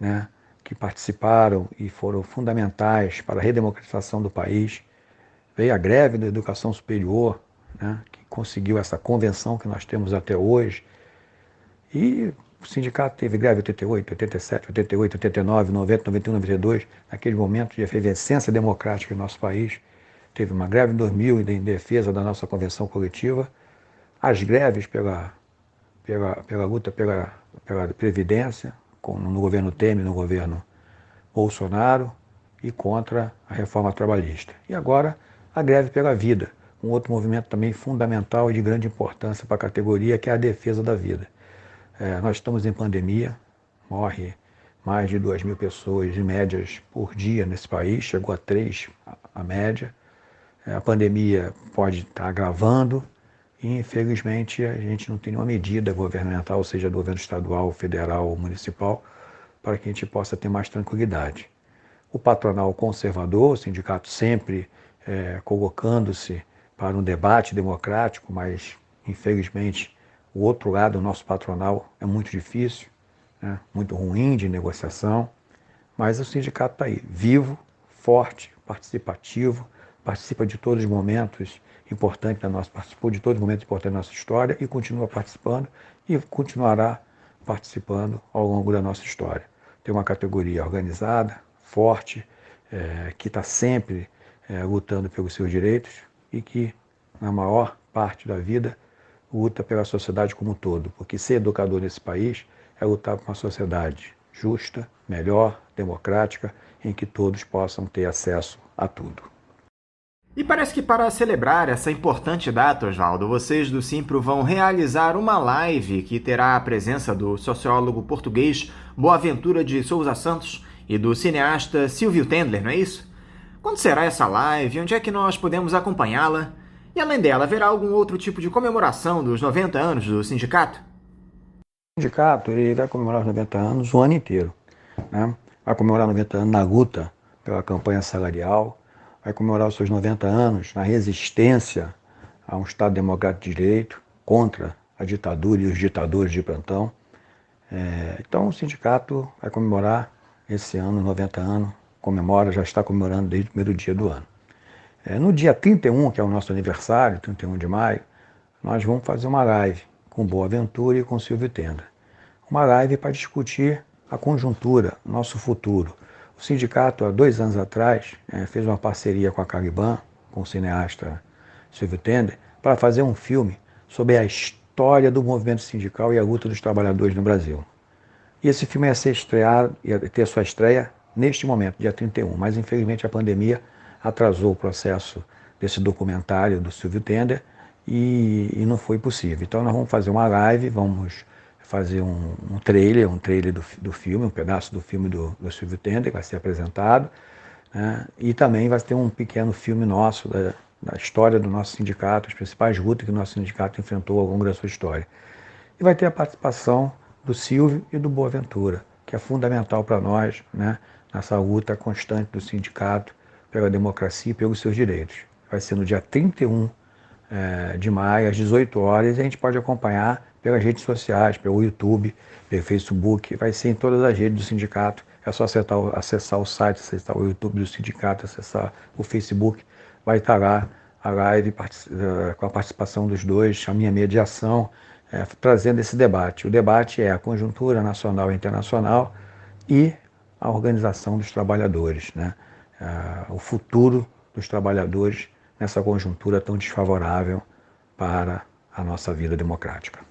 né, que participaram e foram fundamentais para a redemocratização do país. Veio a greve da educação superior, né, que conseguiu essa convenção que nós temos até hoje. E o sindicato teve greve em 88, 87, 88, 89, 90, 91, 92, naquele momento de efervescência democrática no nosso país. Teve uma greve em 2000 em defesa da nossa convenção coletiva. As greves pela luta pela Previdência, no governo Temer, no governo Bolsonaro, e contra a reforma trabalhista. E agora a greve pela vida, um outro movimento também fundamental e de grande importância para a categoria, que é a defesa da vida. Nós estamos em pandemia, morre mais de 2.000 pessoas em médias por dia nesse país, chegou a 3 a média. A pandemia pode estar agravando e, infelizmente, a gente não tem nenhuma medida governamental, seja do governo estadual, federal ou municipal, para que a gente possa ter mais tranquilidade. O patronal conservador, o sindicato sempre colocando-se para um debate democrático, mas infelizmente o outro lado, o nosso patronal, é muito difícil, né? Muito ruim de negociação, mas o sindicato está aí, vivo, forte, participativo, participa de todos os momentos importantes participou de todos os momentos importantes da nossa história e continua participando e continuará participando ao longo da nossa história. Tem uma categoria organizada, forte, que está sempre lutando pelos seus direitos e que, na maior parte da vida, luta pela sociedade como um todo, porque ser educador nesse país é lutar por uma sociedade justa, melhor, democrática, em que todos possam ter acesso a tudo. E parece que para celebrar essa importante data, Oswaldo, vocês do Simpro vão realizar uma live que terá a presença do sociólogo português Boaventura de Souza Santos e do cineasta Silvio Tendler, não é isso? Quando será essa live? Onde é que nós podemos acompanhá-la? E além dela, haverá algum outro tipo de comemoração dos 90 anos do sindicato? O sindicato ele vai comemorar os 90 anos o ano inteiro, né? Vai comemorar 90 anos na luta pela campanha salarial, vai comemorar os seus 90 anos na resistência a um Estado democrático de direito, contra a ditadura e os ditadores de plantão. Então o sindicato vai comemorar esse ano, 90 anos, já está comemorando desde o primeiro dia do ano. No dia 31, que é o nosso aniversário, 31 de maio, nós vamos fazer uma live com Boaventura e com Silvio Tendler. Uma live para discutir a conjuntura, nosso futuro. O sindicato, há 2 anos atrás, fez uma parceria com a Caliban, com o cineasta Silvio Tendler, para fazer um filme sobre a história do movimento sindical e a luta dos trabalhadores no Brasil. E esse filme ia ter sua estreia neste momento, dia 31, mas infelizmente a pandemia atrasou o processo desse documentário do Silvio Tendler e não foi possível. Então nós vamos fazer uma live, vamos fazer um trailer do filme, um pedaço do filme do Silvio Tendler, que vai ser apresentado, né? E também vai ter um pequeno filme nosso da história do nosso sindicato, as principais lutas que o nosso sindicato enfrentou ao longo da sua história. E vai ter a participação do Silvio e do Boaventura, que é fundamental para nós, né, nessa luta constante do sindicato pela democracia e pelos seus direitos. Vai ser no dia 31 de maio, às 18 horas, e a gente pode acompanhar pelas redes sociais, pelo YouTube, pelo Facebook, vai ser em todas as redes do sindicato. É só acessar o site, acessar o YouTube do sindicato, acessar o Facebook, vai estar lá a live com a participação dos dois, a minha mediação, trazendo esse debate. O debate é a conjuntura nacional e internacional e a organização dos trabalhadores, né? O futuro dos trabalhadores nessa conjuntura tão desfavorável para a nossa vida democrática.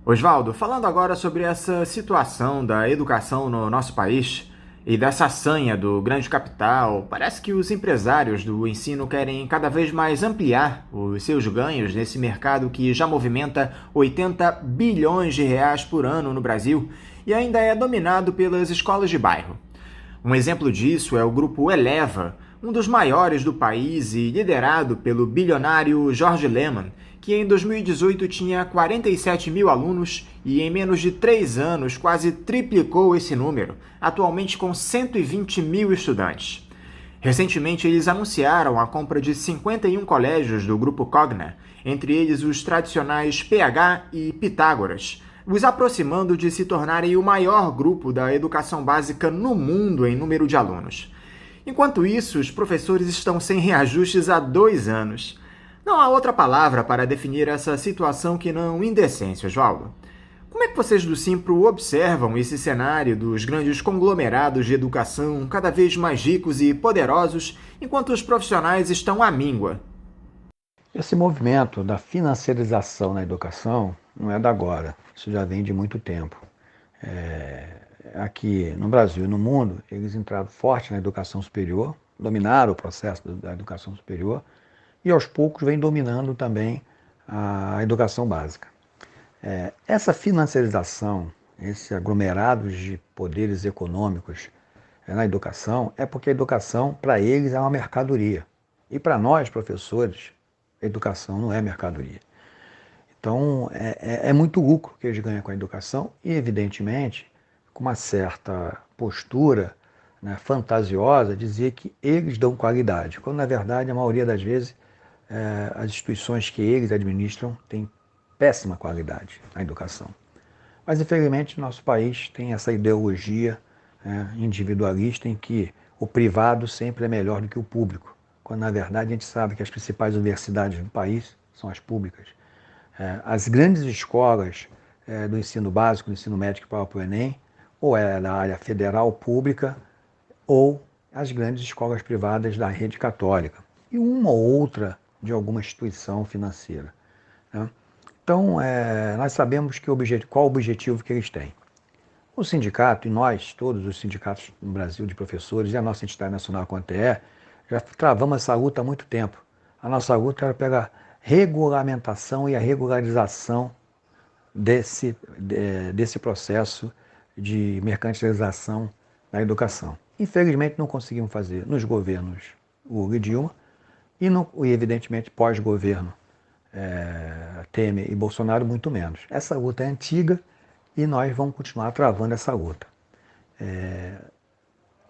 Oswaldo, falando agora sobre essa situação da educação no nosso país e dessa sanha do grande capital, parece que os empresários do ensino querem cada vez mais ampliar os seus ganhos nesse mercado que já movimenta 80 bilhões de reais por ano no Brasil e ainda é dominado pelas escolas de bairro. Um exemplo disso é o grupo Eleva, um dos maiores do país e liderado pelo bilionário Jorge Lehmann, que em 2018 tinha 47 mil alunos e em menos de 3 anos quase triplicou esse número, atualmente com 120 mil estudantes. Recentemente eles anunciaram a compra de 51 colégios do grupo Cogna, entre eles os tradicionais PH e Pitágoras, os aproximando de se tornarem o maior grupo da educação básica no mundo em número de alunos. Enquanto isso, os professores estão sem reajustes há 2 anos. Não há outra palavra para definir essa situação que não indecência, Oswaldo. Como é que vocês do Simpro observam esse cenário dos grandes conglomerados de educação cada vez mais ricos e poderosos, enquanto os profissionais estão à míngua? Esse movimento da financiarização na educação não é de agora, isso já vem de muito tempo. Aqui no Brasil e no mundo, eles entraram forte na educação superior, dominaram o processo da educação superior e aos poucos vem dominando também a educação básica. Essa financiarização, esse aglomerado de poderes econômicos na educação, é porque a educação, para eles, é uma mercadoria. E para nós, professores, a educação não é mercadoria. Então, é muito lucro que eles ganham com a educação e, evidentemente, com uma certa postura, né, fantasiosa, dizer que eles dão qualidade, quando na verdade a maioria das vezes as instituições que eles administram têm péssima qualidade na educação. Mas infelizmente nosso país tem essa ideologia individualista em que o privado sempre é melhor do que o público, quando na verdade a gente sabe que as principais universidades do país são as públicas. As grandes escolas do ensino básico, do ensino médio para o Enem, ou é da área federal pública, ou as grandes escolas privadas da rede católica, e uma ou outra de alguma instituição financeira, né? Então, nós sabemos qual o objetivo que eles têm. O sindicato, e nós, todos os sindicatos no Brasil de professores, e a nossa entidade nacional, a CONTE, já travamos essa luta há muito tempo. A nossa luta era pela regulamentação e a regularização desse processo de mercantilização da educação. Infelizmente, não conseguimos fazer nos governos Lula e Dilma, e evidentemente, pós-governo Temer e Bolsonaro, muito menos. Essa luta é antiga e nós vamos continuar travando essa luta.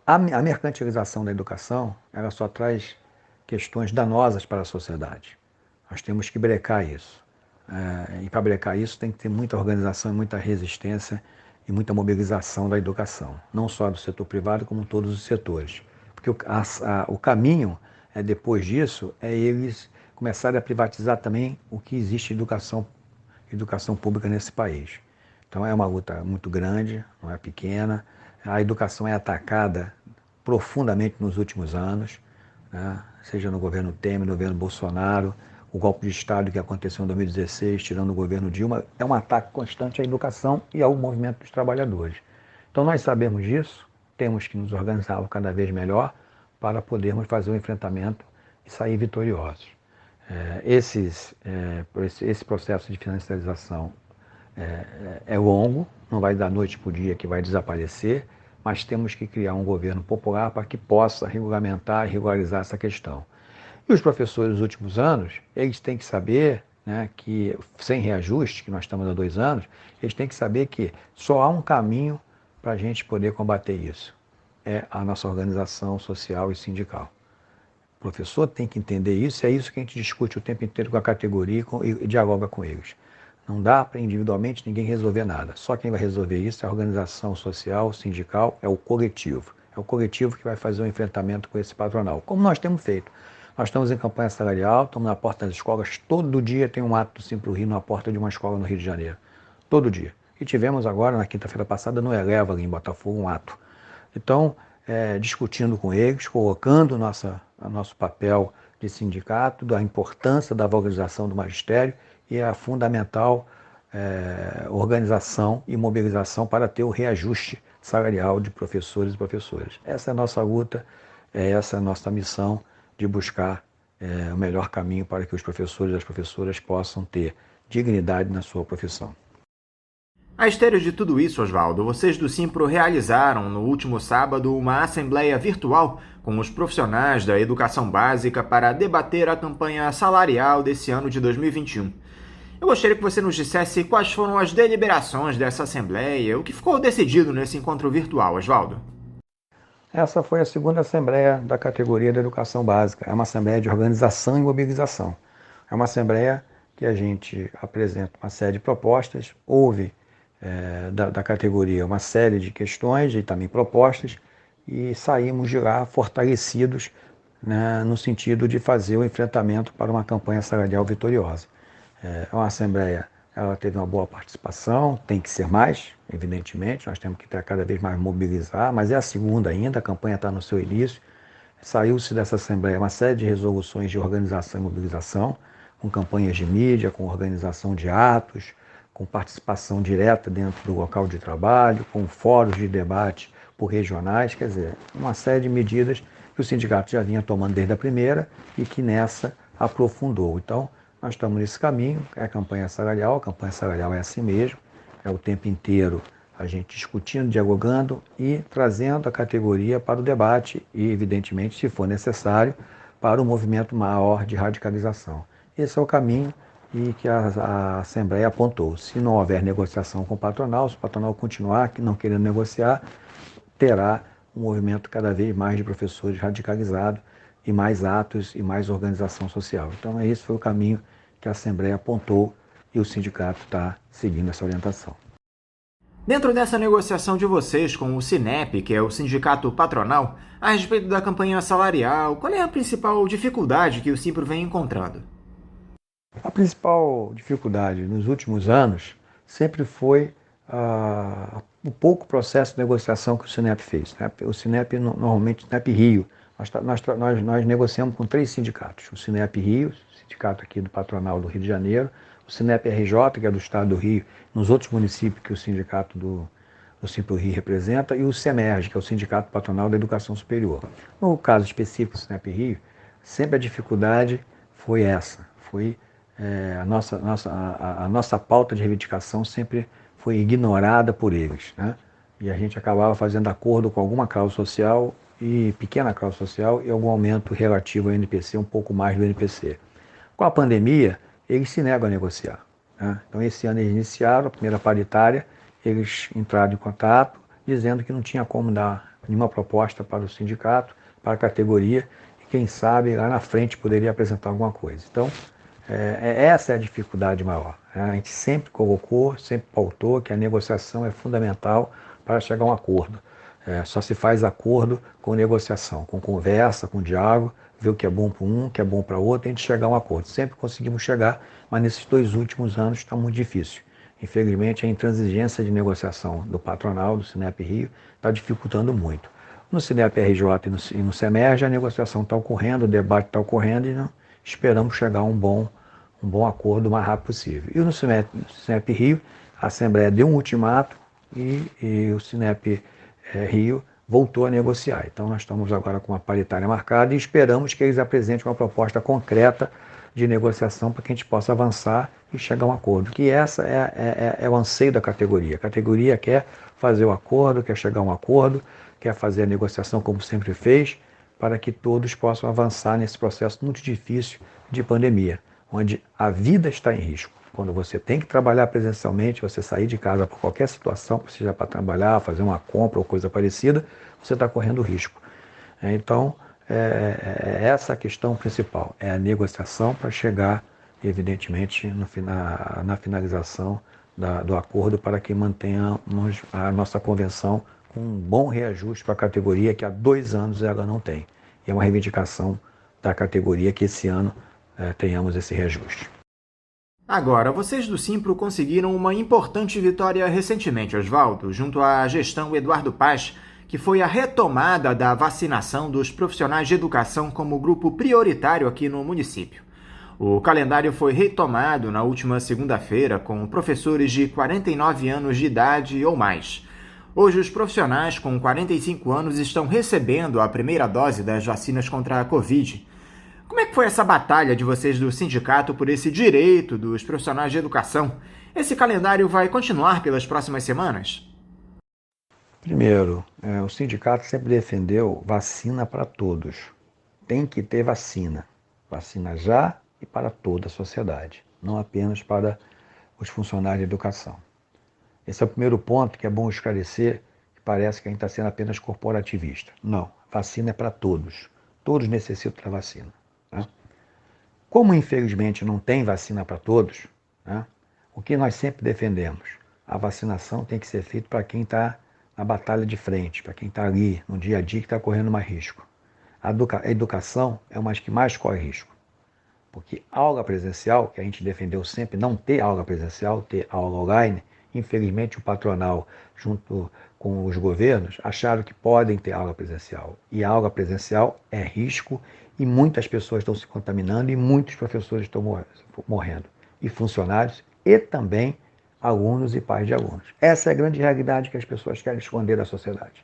A mercantilização da educação, ela só traz questões danosas para a sociedade. Nós temos que brecar isso. E para brecar isso tem que ter muita organização, muita resistência e muita mobilização da educação. Não só do setor privado, como todos os setores. Porque o caminho, depois disso, é eles começarem a privatizar também o que existe de educação pública nesse país. Então é uma luta muito grande, não é pequena. A educação é atacada profundamente nos últimos anos, né? Seja no governo Temer, no governo Bolsonaro, o golpe de Estado que aconteceu em 2016, tirando o governo Dilma, é um ataque constante à educação e ao movimento dos trabalhadores. Então nós sabemos disso, temos que nos organizar cada vez melhor para podermos fazer o enfrentamento e sair vitoriosos. Esse processo de financiarização é longo, não vai da noite para o dia que vai desaparecer, mas temos que criar um governo popular para que possa regulamentar e regularizar essa questão. E os professores dos últimos anos, eles têm que saber, né, que, sem reajuste, que nós estamos há 2 anos, eles têm que saber que só há um caminho para a gente poder combater isso. É a nossa organização social e sindical. O professor tem que entender isso, e é isso que a gente discute o tempo inteiro com a categoria e dialoga com eles. Não dá para individualmente ninguém resolver nada. Só quem vai resolver isso é a organização social, sindical, é o coletivo. É o coletivo que vai fazer o enfrentamento com esse patronal, como nós temos feito. Nós estamos em campanha salarial, estamos na porta das escolas, todo dia tem um ato do Simpro Rio na porta de uma escola no Rio de Janeiro. Todo dia. E tivemos agora, na quinta-feira passada, no Eleva, ali em Botafogo, um ato. Então, discutindo com eles, colocando nosso papel de sindicato, da importância da valorização do magistério e a fundamental organização e mobilização para ter o reajuste salarial de professores e professoras. Essa é a nossa luta, essa é a nossa missão de buscar o melhor caminho para que os professores e as professoras possam ter dignidade na sua profissão. A esteio de tudo isso, Oswaldo, vocês do Simpro realizaram no último sábado uma assembleia virtual com os profissionais da educação básica para debater a campanha salarial desse ano de 2021. Eu gostaria que você nos dissesse quais foram as deliberações dessa assembleia, o que ficou decidido nesse encontro virtual, Oswaldo. Essa foi a segunda assembleia da categoria da educação básica. É uma assembleia de organização e mobilização. É uma assembleia que a gente apresenta uma série de propostas, houve da categoria uma série de questões e também propostas, e saímos de lá fortalecidos, né, no sentido de fazer o enfrentamento para uma campanha salarial vitoriosa. É uma assembleia, ela teve uma boa participação, tem que ser mais, evidentemente, nós temos que cada vez mais mobilizar, mas é a segunda ainda, a campanha está no seu início. Saiu-se dessa assembleia uma série de resoluções de organização e mobilização, com campanhas de mídia, com organização de atos, com participação direta dentro do local de trabalho, com fóruns de debate por regionais, quer dizer, uma série de medidas que o sindicato já vinha tomando desde a primeira e que nessa aprofundou. Então, nós estamos nesse caminho, é a campanha salarial é assim mesmo, é o tempo inteiro a gente discutindo, dialogando e trazendo a categoria para o debate e, evidentemente, se for necessário, para um movimento maior de radicalização. Esse é o caminho e que a Assembleia apontou. Se não houver negociação com o patronal, se o patronal continuar não querendo negociar, terá um movimento cada vez mais de professores radicalizados e mais atos e mais organização social. Então, esse foi o caminho que a Assembleia apontou e o sindicato está seguindo essa orientação. Dentro dessa negociação de vocês com o Sinep, que é o sindicato patronal, a respeito da campanha salarial, qual é a principal dificuldade que o Simpro vem encontrando? A principal dificuldade nos últimos anos sempre foi o pouco processo de negociação que o Sinep fez. Né? O Sinep, normalmente, o Sinep Rio, nós negociamos com 3 sindicatos. O Sinep Rio, sindicato aqui do patronal do Rio de Janeiro, o Sinep RJ, que é do estado do Rio, nos outros municípios que o sindicato do Simpro Rio representa, e o SEMERG, que é o Sindicato Patronal da Educação Superior. No caso específico do Sinep Rio, sempre a dificuldade foi essa, foi a nossa pauta de reivindicação sempre foi ignorada por eles, né? E a gente acabava fazendo acordo com alguma cláusula social, e pequena cláusula social, e algum aumento relativo ao NPC, um pouco mais do NPC. Com a pandemia, eles se negam a negociar, né? Então, esse ano eles iniciaram a primeira paritária, eles entraram em contato, dizendo que não tinha como dar nenhuma proposta para o sindicato, para a categoria, e quem sabe lá na frente poderia apresentar alguma coisa. Então, essa é a dificuldade maior. A gente sempre colocou, sempre pautou que a negociação é fundamental para chegar a um acordo. Só se faz acordo com negociação, com conversa, com diálogo, ver o que é bom para um, o que é bom para outro, e a gente chegar a um acordo. Sempre conseguimos chegar, mas nesses 2 últimos anos está muito difícil. Infelizmente, a intransigência de negociação do patronal, do Sinep Rio, está dificultando muito. No Sinep RJ e no SEMERG, a negociação está ocorrendo, o debate está ocorrendo e esperamos chegar a um bom acordo o mais rápido possível. E no Sinep Rio, a Assembleia deu um ultimato e o Sinep Rio voltou a negociar. Então, nós estamos agora com uma paritária marcada e esperamos que eles apresentem uma proposta concreta de negociação para que a gente possa avançar e chegar a um acordo. Que essa é o anseio da categoria. A categoria quer fazer o acordo, quer chegar a um acordo, quer fazer a negociação como sempre fez, para que todos possam avançar nesse processo muito difícil de pandemia, onde a vida está em risco. Quando você tem que trabalhar presencialmente, você sair de casa por qualquer situação, seja para trabalhar, fazer uma compra ou coisa parecida, você está correndo risco. Então, essa a questão principal, é a negociação para chegar, evidentemente, na finalização do acordo para que mantenhamos a nossa convenção com um bom reajuste para a categoria que há 2 anos ela não tem. E é uma reivindicação da categoria que esse ano tenhamos esse reajuste. Agora, vocês do Simpro conseguiram uma importante vitória recentemente, Oswaldo, junto à gestão Eduardo Paz, que foi a retomada da vacinação dos profissionais de educação como grupo prioritário aqui no município. O calendário foi retomado na última segunda-feira com professores de 49 anos de idade ou mais. Hoje, os profissionais com 45 anos estão recebendo a primeira dose das vacinas contra a Covid. Como é que foi essa batalha de vocês do sindicato por esse direito dos profissionais de educação? Esse calendário vai continuar pelas próximas semanas? Primeiro, o sindicato sempre defendeu vacina para todos. Tem que ter vacina. Vacina já e para toda a sociedade, não apenas para os funcionários de educação. Esse é o primeiro ponto que é bom esclarecer, que parece que a gente está sendo apenas corporativista. Não, vacina é para todos. Todos necessitam da vacina. Né? Como, infelizmente, não tem vacina para todos, né? O que nós sempre defendemos? A vacinação tem que ser feita para quem está na batalha de frente, para quem está ali no dia a dia que está correndo mais risco. A educação é uma das que mais corre risco. Porque aula presencial, que a gente defendeu sempre não ter aula presencial, ter aula online, infelizmente o patronal, junto com os governos, acharam que podem ter aula presencial. E a aula presencial é risco e muitas pessoas estão se contaminando e muitos professores estão morrendo. E funcionários e também alunos e pais de alunos. Essa é a grande realidade que as pessoas querem esconder da sociedade.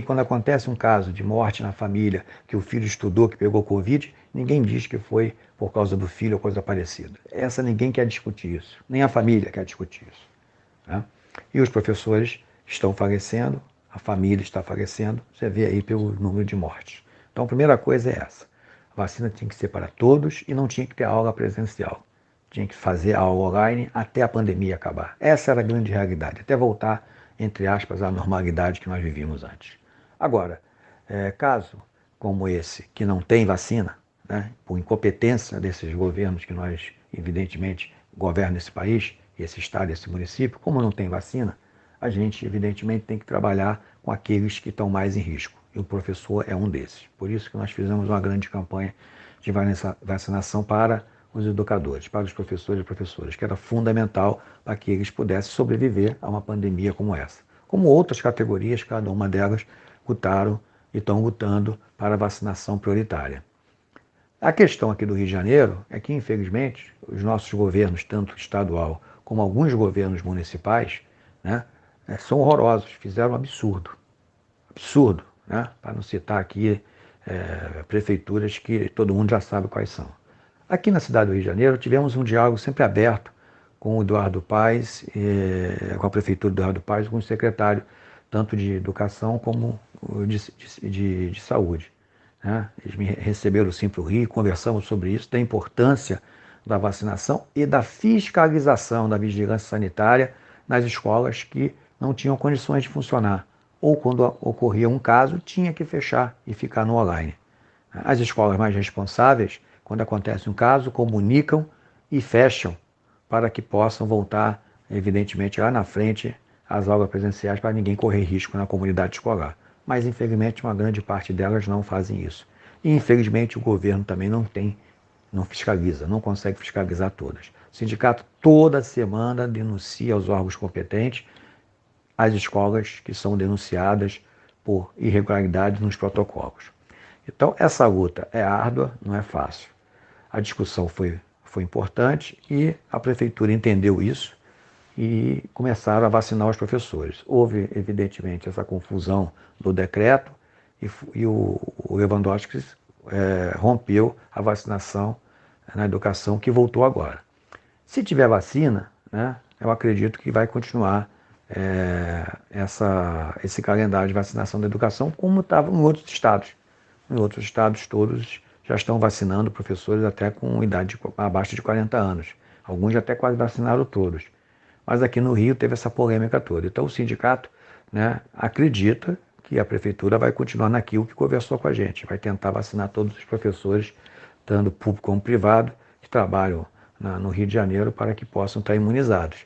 Quando acontece um caso de morte na família, que o filho estudou, que pegou Covid, ninguém diz que foi por causa do filho ou coisa parecida. Ninguém quer discutir isso. Nem a família quer discutir isso. Né? E os professores estão falecendo, a família está falecendo, você vê aí pelo número de mortes. Então, a primeira coisa é essa. A vacina tinha que ser para todos e não tinha que ter aula presencial. tinha que fazer a aula online até a pandemia acabar. Essa era a grande realidade, até voltar, entre aspas, à normalidade que nós vivíamos antes. Agora, caso como esse, que não tem vacina, né, por incompetência desses governos que nós, evidentemente, governam esse país, esse estado, esse município, como não tem vacina, a gente, evidentemente, tem que trabalhar com aqueles que estão mais em risco. E o professor é um desses. Por isso que nós fizemos uma grande campanha de vacinação para os educadores, para os professores e professoras, que era fundamental para que eles pudessem sobreviver a uma pandemia como essa. Como outras categorias, cada uma delas lutaram e estão lutando para a vacinação prioritária. A questão aqui do Rio de Janeiro é que, infelizmente, os nossos governos, tanto estadual como alguns governos municipais, né, são horrorosos, fizeram um absurdo. Absurdo, né? Para não citar aqui prefeituras que todo mundo já sabe quais são. Aqui na cidade do Rio de Janeiro tivemos um diálogo sempre aberto com o Eduardo Paes, com a prefeitura do Eduardo Paes, com o secretário tanto de educação como de saúde. Né? Eles me receberam sim para o Rio, conversamos sobre isso, da importância da vacinação e da fiscalização da vigilância sanitária nas escolas que não tinham condições de funcionar. Ou quando ocorria um caso, tinha que fechar e ficar no online. As escolas mais responsáveis, quando acontece um caso, comunicam e fecham para que possam voltar, evidentemente, lá na frente às aulas presenciais para ninguém correr risco na comunidade escolar. Mas, infelizmente, uma grande parte delas não fazem isso. E, infelizmente, o governo também não fiscaliza, não consegue fiscalizar todas. O sindicato toda semana denuncia aos órgãos competentes as escolas que são denunciadas por irregularidades nos protocolos. Então, essa luta é árdua, não é fácil. A discussão foi importante e a prefeitura entendeu isso e começaram a vacinar os professores. Houve, evidentemente, essa confusão do decreto e o Lewandowski rompeu a vacinação na educação, que voltou agora. Se tiver vacina, né, eu acredito que vai continuar esse calendário de vacinação da educação, como estava em outros estados. Em outros estados, todos já estão vacinando professores até com idade abaixo de 40 anos. Alguns já até quase vacinaram todos. Mas aqui no Rio teve essa polêmica toda. Então o sindicato, né, acredita que a prefeitura vai continuar naquilo que conversou com a gente. Vai tentar vacinar todos os professores, tanto público como privado, que trabalham no Rio de Janeiro para que possam estar imunizados.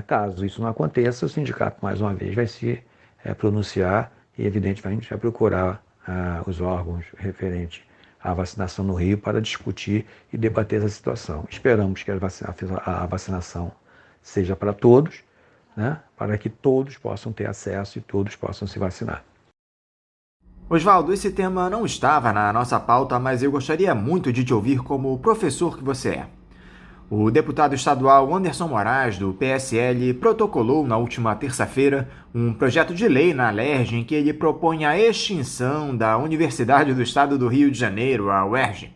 Caso isso não aconteça, o sindicato, mais uma vez, vai se pronunciar e, evidentemente, vai procurar os órgãos referentes à vacinação no Rio para discutir e debater essa situação. Esperamos que a vacinação seja para todos, né, para que todos possam ter acesso e todos possam se vacinar. Oswaldo, esse tema não estava na nossa pauta, mas eu gostaria muito de te ouvir como professor que você é. O deputado estadual Anderson Moraes, do PSL, protocolou na última terça-feira um projeto de lei na Alerj em que ele propõe a extinção da Universidade do Estado do Rio de Janeiro, a UERJ.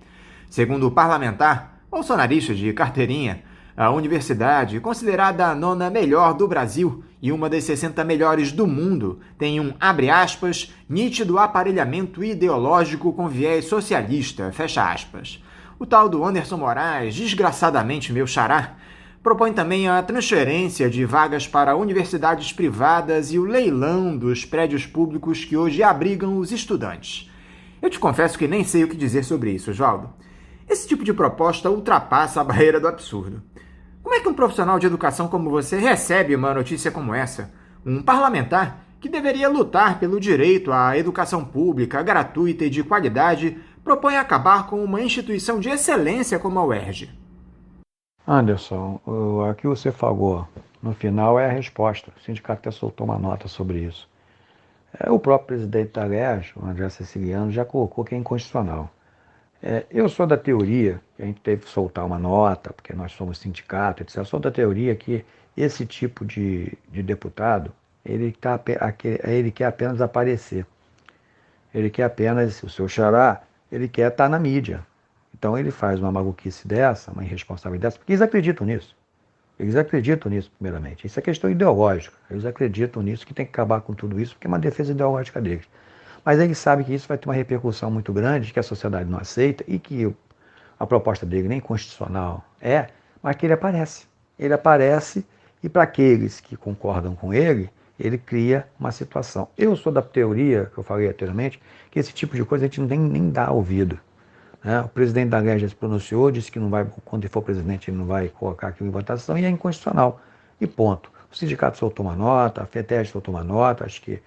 Segundo o parlamentar, bolsonarista de carteirinha, a universidade, considerada a 9ª melhor do Brasil e uma das 60 melhores do mundo, tem um, abre aspas, nítido aparelhamento ideológico com viés socialista, fecha aspas. O tal do Anderson Moraes, desgraçadamente meu xará, propõe também a transferência de vagas para universidades privadas e o leilão dos prédios públicos que hoje abrigam os estudantes. Eu te confesso que nem sei o que dizer sobre isso, Oswaldo. Esse tipo de proposta ultrapassa a barreira do absurdo. Como é que um profissional de educação como você recebe uma notícia como essa? Um parlamentar que deveria lutar pelo direito à educação pública, gratuita e de qualidade, propõe acabar com uma instituição de excelência como a UERJ. Anderson, o que você falou no final é a resposta. O sindicato até soltou uma nota sobre isso. O próprio presidente da UERJ, o André Ceciliano, já colocou que é inconstitucional. Eu sou da teoria, que a gente teve que soltar uma nota, porque nós somos sindicato, etc. Eu sou da teoria que esse tipo de deputado, ele quer apenas aparecer. Ele quer apenas, o seu xará, ele quer estar na mídia. Então ele faz uma maluquice dessa, uma irresponsabilidade dessa, porque eles acreditam nisso. Eles acreditam nisso, primeiramente. Isso é questão ideológica. Eles acreditam nisso, que tem que acabar com tudo isso, porque é uma defesa ideológica deles. Mas eles sabem que isso vai ter uma repercussão muito grande, que a sociedade não aceita e que a proposta dele nem constitucional mas que ele aparece. Ele aparece e para aqueles que concordam com ele cria uma situação. Eu sou da teoria, que eu falei anteriormente, que esse tipo de coisa a gente não tem nem dá ouvido. Né? O presidente da Grécia se pronunciou, disse que não vai, quando ele for presidente, ele não vai colocar aquilo em votação e é inconstitucional. E ponto. O sindicato soltou uma nota, a FETESB soltou uma nota, acho que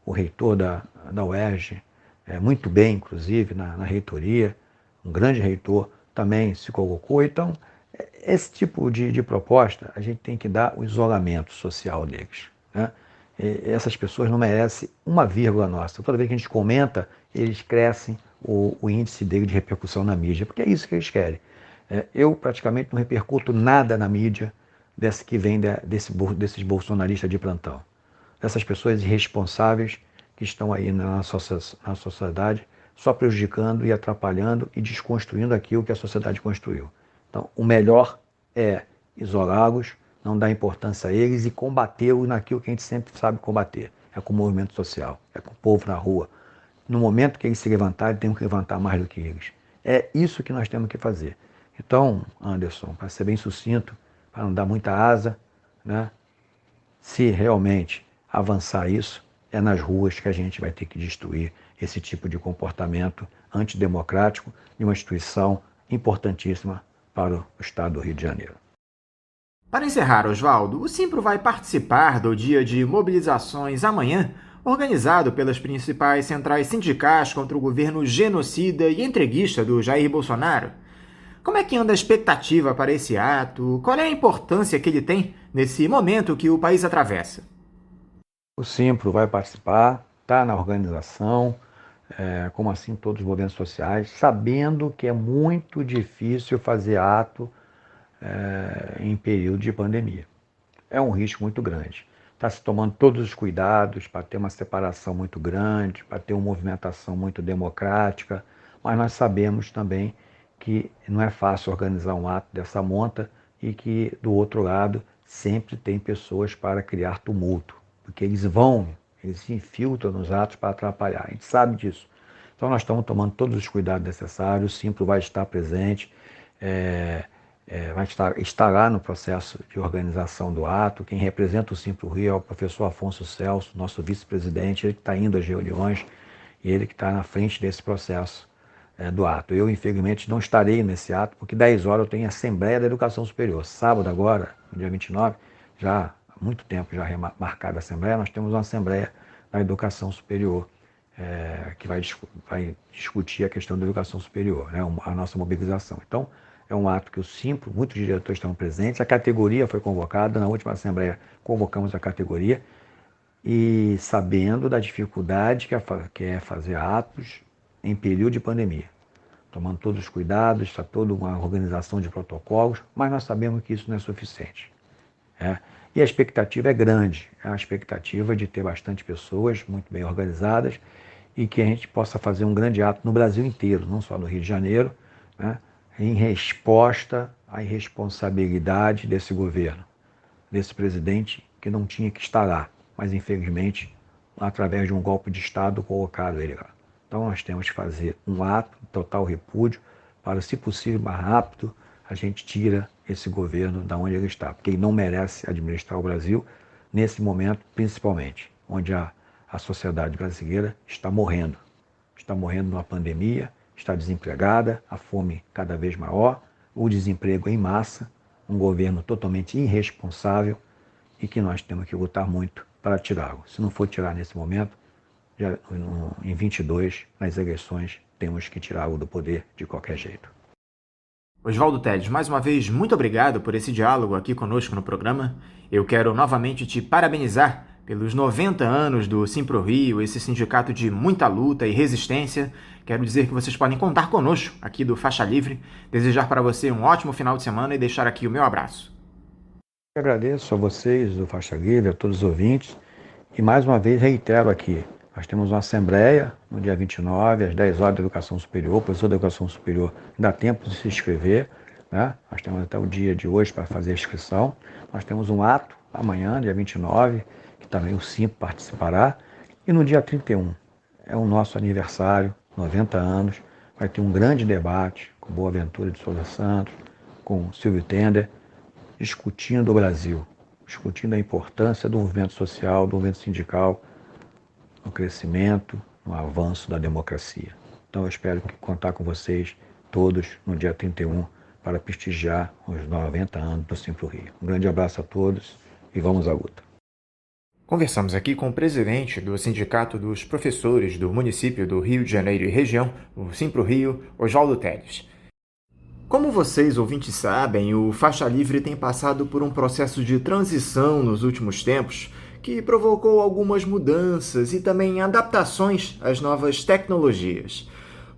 o reitor da UERJ, muito bem, inclusive, na reitoria, um grande reitor, também se colocou. Então, esse tipo de proposta, a gente tem que dar o isolamento social deles. Né? Essas pessoas não merecem uma vírgula nossa. Toda vez que a gente comenta, eles crescem o índice dele de repercussão na mídia, porque é isso que eles querem. Eu praticamente não repercuto nada na mídia que vem desses bolsonaristas de plantão. Dessas pessoas irresponsáveis que estão aí na sociedade só prejudicando e atrapalhando e desconstruindo aquilo que a sociedade construiu. Então, o melhor é isolá-los, não dar importância a eles e combatê-los naquilo que a gente sempre sabe combater. É com o movimento social, é com o povo na rua. No momento que eles se levantarem, temos que levantar mais do que eles. É isso que nós temos que fazer. Então, Anderson, para ser bem sucinto, para não dar muita asa, né? Se realmente avançar isso, é nas ruas que a gente vai ter que destruir esse tipo de comportamento antidemocrático de uma instituição importantíssima para o Estado do Rio de Janeiro. Para encerrar, Oswaldo, o Simpro vai participar do dia de mobilizações amanhã, organizado pelas principais centrais sindicais contra o governo genocida e entreguista do Jair Bolsonaro. Como é que anda a expectativa para esse ato? Qual é a importância que ele tem nesse momento que o país atravessa? O Simpro vai participar, está na organização, como assim todos os movimentos sociais, sabendo que é muito difícil fazer ato em período de pandemia. É um risco muito grande. Está se tomando todos os cuidados para ter uma separação muito grande, para ter uma movimentação muito democrática, mas nós sabemos também que não é fácil organizar um ato dessa monta e que, do outro lado, sempre tem pessoas para criar tumulto, porque eles se infiltram nos atos para atrapalhar. A gente sabe disso. Então nós estamos tomando todos os cuidados necessários, o Simpro vai estar presente, estará no processo de organização do ato. Quem representa o Simpro Rio é o professor Afonso Celso, nosso vice-presidente, ele que está indo às reuniões e ele que está na frente desse processo do ato. Eu, infelizmente, não estarei nesse ato, porque 10 horas eu tenho a Assembleia da Educação Superior. Sábado agora, no dia 29, já há muito tempo já marcada a Assembleia, nós temos uma Assembleia da Educação Superior, que vai discutir a questão da educação superior, né, a nossa mobilização. Então, é um ato que o Simpro, muitos diretores estão presentes, a categoria foi convocada, na última Assembleia convocamos a categoria, e sabendo da dificuldade que é fazer atos em período de pandemia, tomando todos os cuidados, está toda uma organização de protocolos, mas nós sabemos que isso não é suficiente. E a expectativa é grande, é a expectativa de ter bastante pessoas muito bem organizadas e que a gente possa fazer um grande ato no Brasil inteiro, não só no Rio de Janeiro, né, em resposta à irresponsabilidade desse governo, desse presidente que não tinha que estar lá, mas infelizmente, através de um golpe de Estado, colocaram ele lá. Então nós temos que fazer um ato de total repúdio para, se possível, mais rápido, a gente tira esse governo da onde ele está, porque ele não merece administrar o Brasil nesse momento, principalmente, onde a sociedade brasileira está morrendo numa pandemia, está desempregada, a fome cada vez maior, o desemprego em massa, um governo totalmente irresponsável e que nós temos que lutar muito para tirá-lo. Se não for tirar nesse momento, já em 22, nas eleições, temos que tirá-lo do poder de qualquer jeito. Oswaldo Telles, mais uma vez, muito obrigado por esse diálogo aqui conosco no programa. Eu quero novamente te parabenizar pelos 90 anos do Simpro Rio, esse sindicato de muita luta e resistência. Quero dizer que vocês podem contar conosco aqui do Faixa Livre, desejar para você um ótimo final de semana e deixar aqui o meu abraço. Eu agradeço a vocês do Faixa Livre, a todos os ouvintes, e mais uma vez reitero aqui, nós temos uma assembleia no dia 29, às 10 horas da Educação Superior. O professor da Educação Superior dá tempo de se inscrever, né? Nós temos até o dia de hoje para fazer a inscrição. Nós temos um ato amanhã, dia 29, que também o Simpro participará. E no dia 31, é o nosso aniversário, 90 anos. Vai ter um grande debate com Boaventura de Souza Santos, com Silvio Tender, discutindo o Brasil, discutindo a importância do movimento social, do movimento sindical, no crescimento, no avanço da democracia. Então eu espero contar com vocês todos no dia 31 para prestigiar os 90 anos do Simpro Rio. Um grande abraço a todos e vamos à luta. Conversamos aqui com o presidente do Sindicato dos Professores do município do Rio de Janeiro e região, o Simpro Rio, Oswaldo Teles. Como vocês, ouvintes, sabem, o Faixa Livre tem passado por um processo de transição nos últimos tempos que provocou algumas mudanças e também adaptações às novas tecnologias.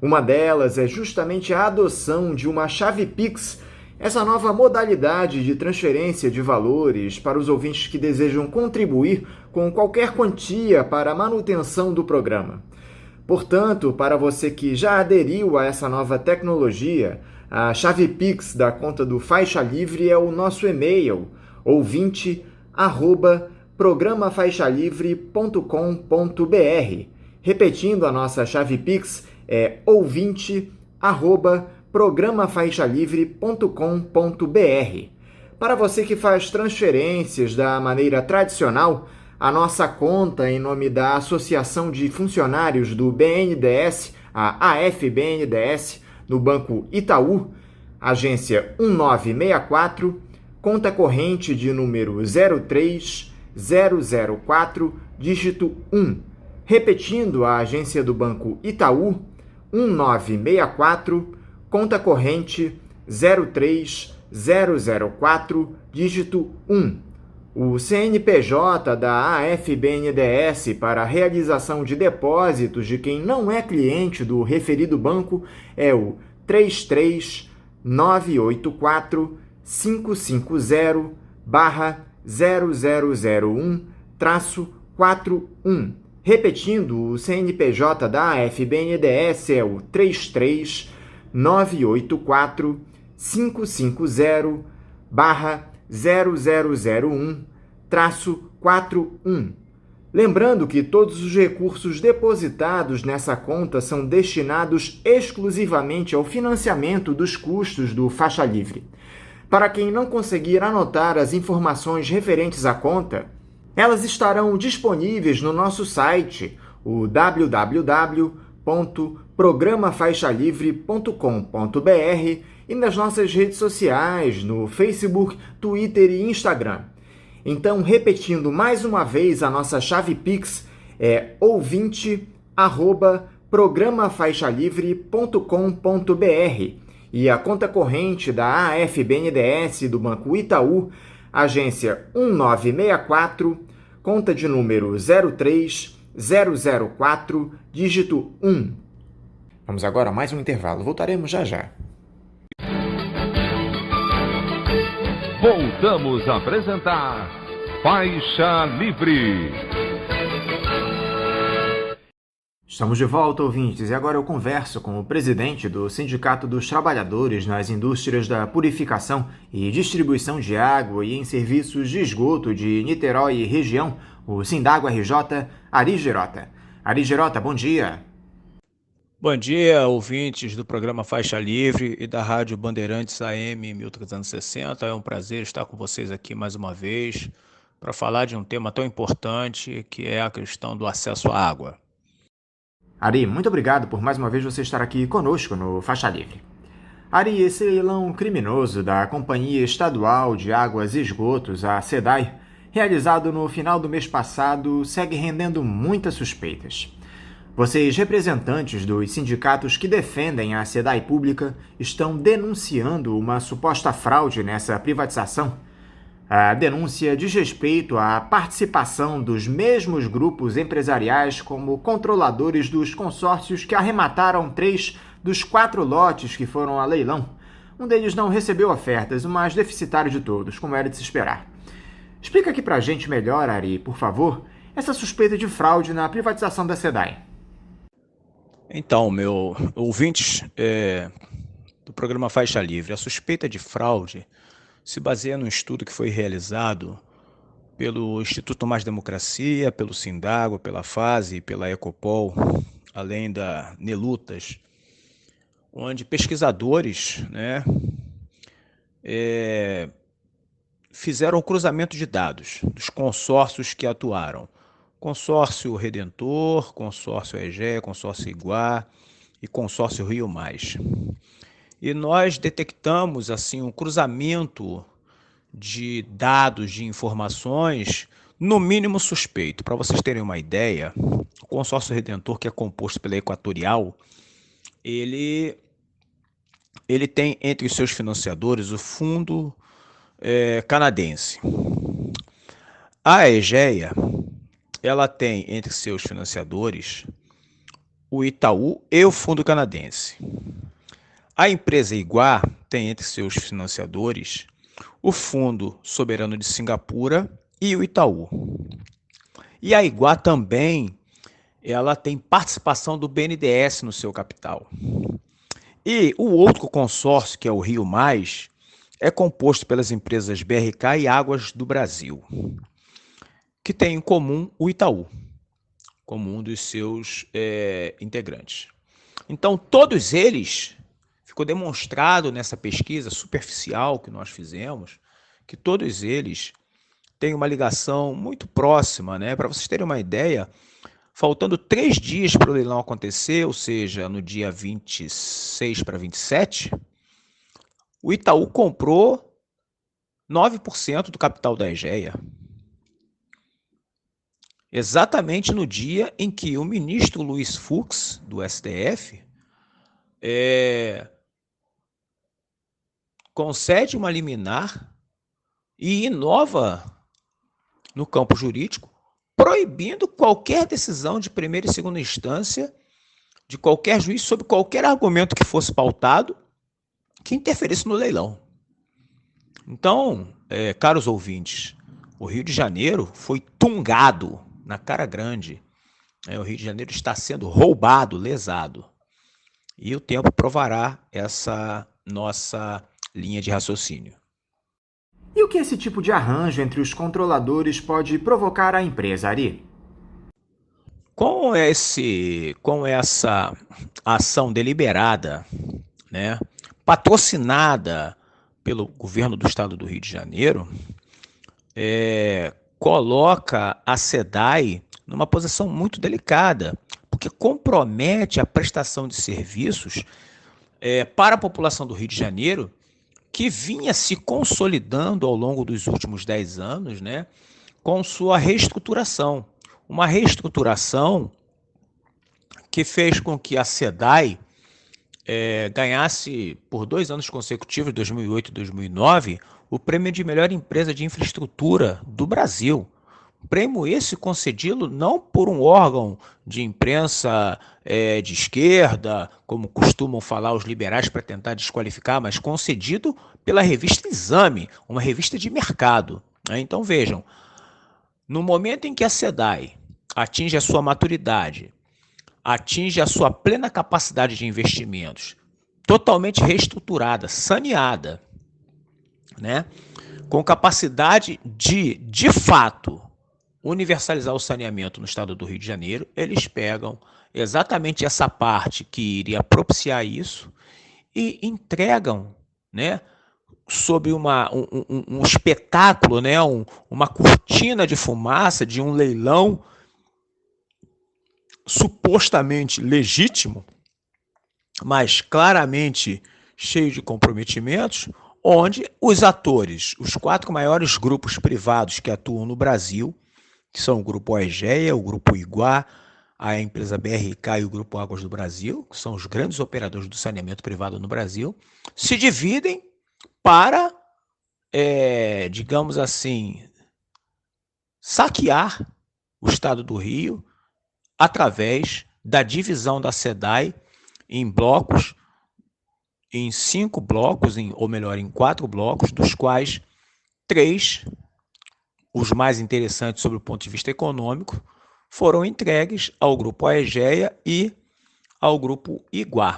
Uma delas é justamente a adoção de uma chave Pix, essa nova modalidade de transferência de valores para os ouvintes que desejam contribuir com qualquer quantia para a manutenção do programa. Portanto, para você que já aderiu a essa nova tecnologia, a chave Pix da conta do Faixa Livre é o nosso e-mail, ouvinte@programafaixalivre.com.br. Repetindo, a nossa chave Pix é ouvinte@programafaixalivre.com.br. Para você que faz transferências da maneira tradicional, a nossa conta em nome da Associação de Funcionários do BNDES, a AFBNDES, no Banco Itaú, agência 1964, conta corrente de número 03004, dígito 1. Repetindo, a agência do Banco Itaú, 1964, conta corrente 03004, dígito 1. O CNPJ da AFBNDES para a realização de depósitos de quem não é cliente do referido banco é o 33984-550-0001-41. Repetindo, o CNPJ da AFBNDES é o 33984-550-0001-41. Lembrando que todos os recursos depositados nessa conta são destinados exclusivamente ao financiamento dos custos do Faixa Livre. Para quem não conseguir anotar as informações referentes à conta, elas estarão disponíveis no nosso site, o www.programafaixalivre.com.br, e nas nossas redes sociais, no Facebook, Twitter e Instagram. Então, repetindo mais uma vez, a nossa chave Pix é ouvinte@programafaixalivre.com.br e a conta corrente da AFBNDES do Banco Itaú, agência 1964, conta de número 03004, dígito 1. Vamos agora a mais um intervalo. Voltaremos já já. Voltamos a apresentar Faixa Livre. Estamos de volta, ouvintes, e agora eu converso com o presidente do Sindicato dos Trabalhadores nas Indústrias da Purificação e Distribuição de Água e em Serviços de Esgoto de Niterói e região, o Sindago RJ, Ari Girota. Ari Girota, bom dia. Bom dia, ouvintes do programa Faixa Livre e da Rádio Bandeirantes AM 1360. É um prazer estar com vocês aqui mais uma vez para falar de um tema tão importante que é a questão do acesso à água. Ari, muito obrigado por mais uma vez você estar aqui conosco no Faixa Livre. Ari, esse leilão criminoso da Companhia Estadual de Águas e Esgotos, a SEDAI, realizado no final do mês passado, segue rendendo muitas suspeitas. Vocês, representantes dos sindicatos que defendem a SEDAI pública, estão denunciando uma suposta fraude nessa privatização. A denúncia diz respeito à participação dos mesmos grupos empresariais como controladores dos consórcios que arremataram 3 dos 4 lotes que foram a leilão. Um deles não recebeu ofertas, o mais deficitário de todos, como era de se esperar. Explica aqui pra gente melhor, Ari, por favor, essa suspeita de fraude na privatização da SEDAI. Então, meu ouvintes do programa Faixa Livre, a suspeita de fraude se baseia num estudo que foi realizado pelo Instituto Mais Democracia, pelo Sindago, pela FASE e pela Ecopol, além da Nelutas, onde pesquisadores, fizeram o cruzamento de dados dos consórcios que atuaram. Consórcio Redentor, Consórcio Egeia, Consórcio Iguá e Consórcio Rio Mais. E nós detectamos assim um cruzamento de dados, de informações, no mínimo suspeito. Para vocês terem uma ideia, o Consórcio Redentor, que é composto pela Equatorial, ele tem entre os seus financiadores o fundo canadense. A Egeia, ela tem entre seus financiadores o Itaú e o fundo canadense. A empresa Iguá tem entre seus financiadores o Fundo Soberano de Singapura e o Itaú. E a Iguá também ela tem participação do BNDES no seu capital. E o outro consórcio, que é o Rio Mais, é composto pelas empresas BRK e Águas do Brasil, que tem em comum o Itaú, como um dos seus integrantes. Então, todos eles, ficou demonstrado nessa pesquisa superficial que nós fizemos, que todos eles têm uma ligação muito próxima, né? Para vocês terem uma ideia, faltando 3 dias para o leilão acontecer, ou seja, no dia 26 para 27, o Itaú comprou 9% do capital da Egeia. Exatamente no dia em que o ministro Luiz Fux, do STF, concede uma liminar e inova no campo jurídico, proibindo qualquer decisão de primeira e segunda instância de qualquer juiz sobre qualquer argumento que fosse pautado que interferisse no leilão. Então, caros ouvintes, o Rio de Janeiro foi tungado na cara grande. O Rio de Janeiro está sendo roubado, lesado. E o tempo provará essa nossa linha de raciocínio. E o que esse tipo de arranjo entre os controladores pode provocar à empresa, Ari? Com essa ação deliberada, né, patrocinada pelo governo do estado do Rio de Janeiro, coloca a SEDAI numa posição muito delicada, porque compromete a prestação de serviços para a população do Rio de Janeiro, que vinha se consolidando ao longo dos últimos 10 anos, né, com sua reestruturação. Uma reestruturação que fez com que a SEDAI ganhasse por 2 anos consecutivos, 2008 e 2009, o prêmio de melhor empresa de infraestrutura do Brasil. Prêmio esse concedido não por um órgão de imprensa de esquerda, como costumam falar os liberais para tentar desqualificar, mas concedido pela revista Exame, uma revista de mercado. Então vejam, no momento em que a SEDAI atinge a sua maturidade, atinge a sua plena capacidade de investimentos, totalmente reestruturada, saneada, né, com capacidade de fato, universalizar o saneamento no estado do Rio de Janeiro, eles pegam exatamente essa parte que iria propiciar isso e entregam, né, sob um espetáculo, né, uma cortina de fumaça de um leilão supostamente legítimo, mas claramente cheio de comprometimentos, onde os atores, os 4 maiores grupos privados que atuam no Brasil, que são o Grupo Egeia, o Grupo Iguá, a empresa BRK e o Grupo Águas do Brasil, que são os grandes operadores do saneamento privado no Brasil, se dividem para, digamos assim, saquear o estado do Rio através da divisão da SEDAI em blocos, em 5 blocos, ou melhor, em 4 blocos, dos quais 3, os mais interessantes sob o ponto de vista econômico, foram entregues ao Grupo Egeia e ao Grupo Iguá.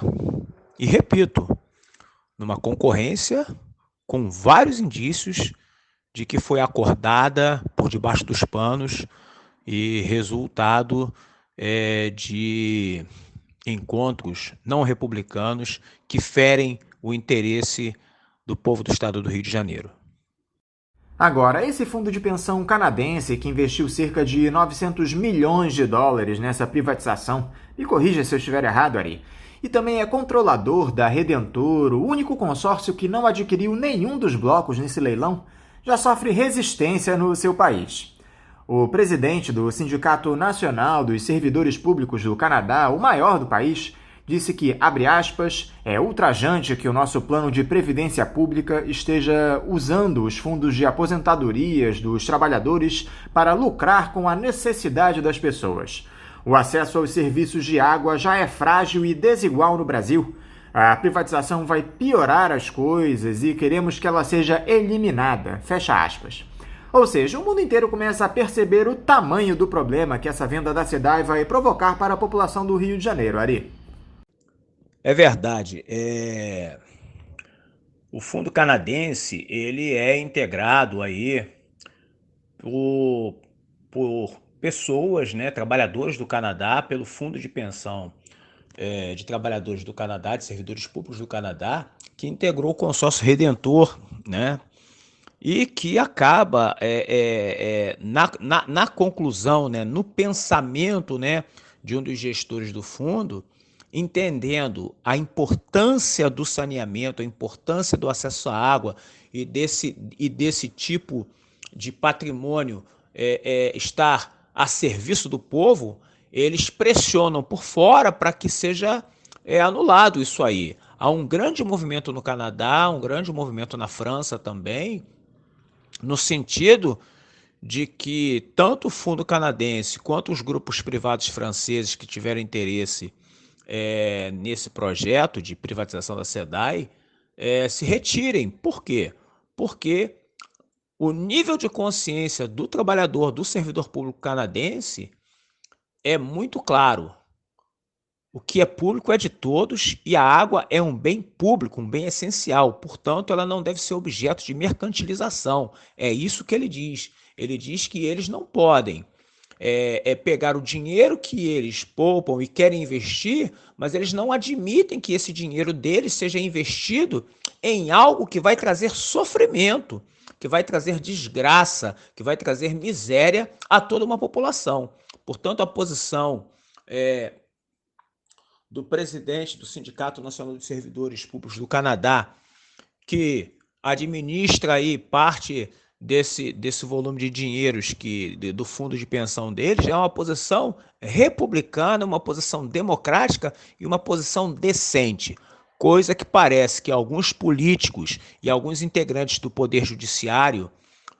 E repito, numa concorrência com vários indícios de que foi acordada por debaixo dos panos e resultado de encontros não republicanos que ferem o interesse do povo do estado do Rio de Janeiro. Agora, esse fundo de pensão canadense que investiu cerca de 900 milhões de dólares nessa privatização, me corrija se eu estiver errado, Ari, e também é controlador da Redentor, o único consórcio que não adquiriu nenhum dos blocos nesse leilão, já sofre resistência no seu país. O presidente do Sindicato Nacional dos Servidores Públicos do Canadá, o maior do país, disse que, abre aspas, é ultrajante que o nosso plano de previdência pública esteja usando os fundos de aposentadorias dos trabalhadores para lucrar com a necessidade das pessoas. O acesso aos serviços de água já é frágil e desigual no Brasil. A privatização vai piorar as coisas e queremos que ela seja eliminada, fecha aspas. Ou seja, o mundo inteiro começa a perceber o tamanho do problema que essa venda da SEDAI vai provocar para a população do Rio de Janeiro, Ari. É verdade. O fundo canadense ele é integrado aí por pessoas, né, trabalhadores do Canadá, pelo Fundo de Pensão de Trabalhadores do Canadá, de Servidores Públicos do Canadá, que integrou o consórcio Redentor, né, e que acaba na conclusão, né, no pensamento, né, de um dos gestores do fundo, entendendo a importância do saneamento, a importância do acesso à água e desse tipo de patrimônio estar a serviço do povo, eles pressionam por fora para que seja anulado isso aí. Há um grande movimento no Canadá, um grande movimento na França também, no sentido de que tanto o fundo canadense quanto os grupos privados franceses que tiveram interesse nesse projeto de privatização da SEDAI se retirem. Por quê? Porque o nível de consciência do trabalhador, do servidor público canadense é muito claro. O que é público é de todos e a água é um bem público, um bem essencial. Portanto, ela não deve ser objeto de mercantilização. É isso que ele diz. Ele diz que eles não podem pegar o dinheiro que eles poupam e querem investir, mas eles não admitem que esse dinheiro deles seja investido em algo que vai trazer sofrimento, que vai trazer desgraça, que vai trazer miséria a toda uma população. Portanto, a posição do presidente do Sindicato Nacional de Servidores Públicos do Canadá, que administra aí parte desse volume de dinheiros do fundo de pensão deles, é uma posição republicana, uma posição democrática e uma posição decente, coisa que parece que alguns políticos e alguns integrantes do Poder Judiciário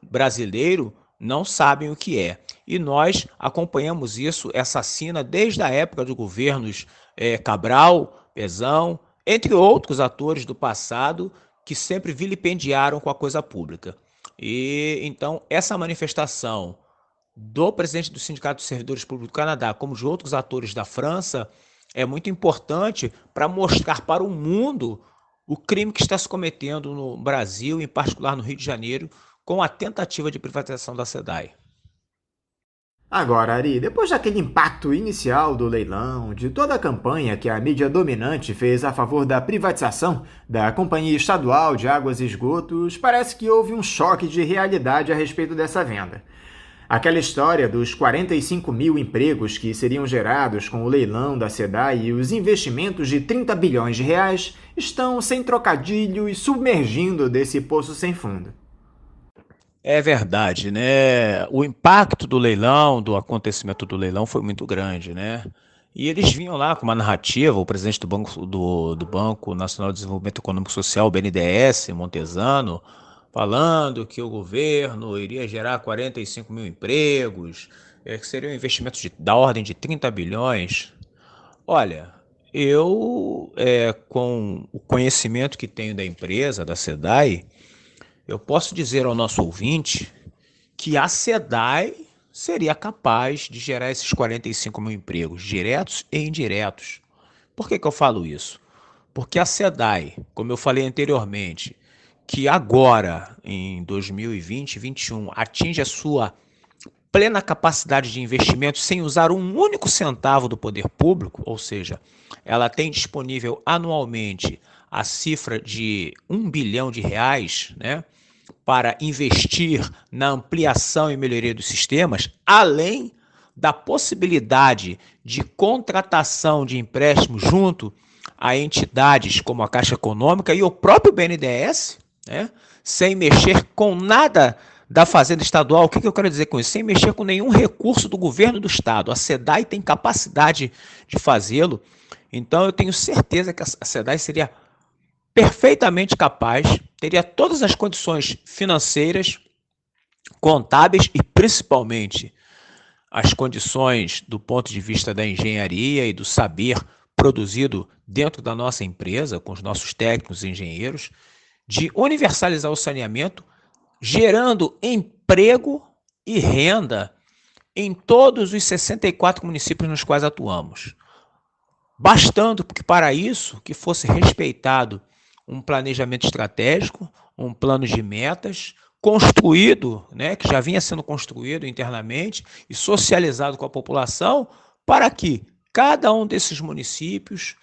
brasileiro não sabem o que é. E nós acompanhamos essa sina desde a época de governos Cabral, Pezão, entre outros atores do passado que sempre vilipendiaram com a coisa pública. E então essa manifestação do presidente do Sindicato dos Servidores Públicos do Canadá, como de outros atores da França, é muito importante para mostrar para o mundo o crime que está se cometendo no Brasil, em particular no Rio de Janeiro, com a tentativa de privatização da SEDAI. Agora, Ari, depois daquele impacto inicial do leilão, de toda a campanha que a mídia dominante fez a favor da privatização da Companhia Estadual de Águas e Esgotos, parece que houve um choque de realidade a respeito dessa venda. Aquela história dos 45 mil empregos que seriam gerados com o leilão da SEDAI e os investimentos de 30 bilhões de reais estão sem trocadilho e submergindo desse poço sem fundo. É verdade, né? O impacto do leilão, do acontecimento do leilão foi muito grande, né? E eles vinham lá com uma narrativa, o presidente do Banco Nacional de Desenvolvimento Econômico e Social, o BNDES, Montesano, falando que o governo iria gerar 45 mil empregos, que seriam investimentos da ordem de 30 bilhões. Olha, eu, com o conhecimento que tenho da empresa, da SEDAI, eu posso dizer ao nosso ouvinte que a SEDAI seria capaz de gerar esses 45 mil empregos, diretos e indiretos. Por que eu falo isso? Porque a SEDAI, como eu falei anteriormente, que agora, em 2020 e 2021, atinge a sua plena capacidade de investimento sem usar um único centavo do poder público, ou seja, ela tem disponível anualmente a cifra de 1 bilhão de reais, né, para investir na ampliação e melhoria dos sistemas, além da possibilidade de contratação de empréstimos junto a entidades como a Caixa Econômica e o próprio BNDES, né, sem mexer com nada da Fazenda Estadual. O que eu quero dizer com isso? Sem mexer com nenhum recurso do governo do Estado. A SEDAI tem capacidade de fazê-lo, então eu tenho certeza que a SEDAI seria perfeitamente capaz, teria todas as condições financeiras, contábeis e principalmente as condições do ponto de vista da engenharia e do saber produzido dentro da nossa empresa, com os nossos técnicos e engenheiros, de universalizar o saneamento, gerando emprego e renda em todos os 64 municípios nos quais atuamos. Bastando que para isso que fosse respeitado um planejamento estratégico, um plano de metas, construído, né, que já vinha sendo construído internamente e socializado com a população, para que cada um desses municípios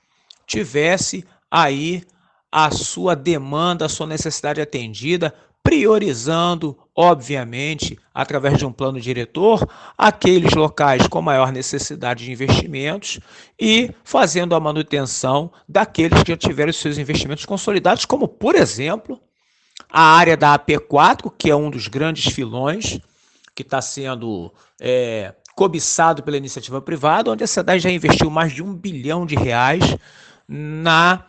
tivesse aí a sua demanda, a sua necessidade atendida, priorizando, obviamente, através de um plano diretor, aqueles locais com maior necessidade de investimentos e fazendo a manutenção daqueles que já tiveram seus investimentos consolidados, como, por exemplo, a área da AP4, que é um dos grandes filões, que está sendo cobiçado pela iniciativa privada, onde a SEDAI já investiu mais de R$1 bilhão na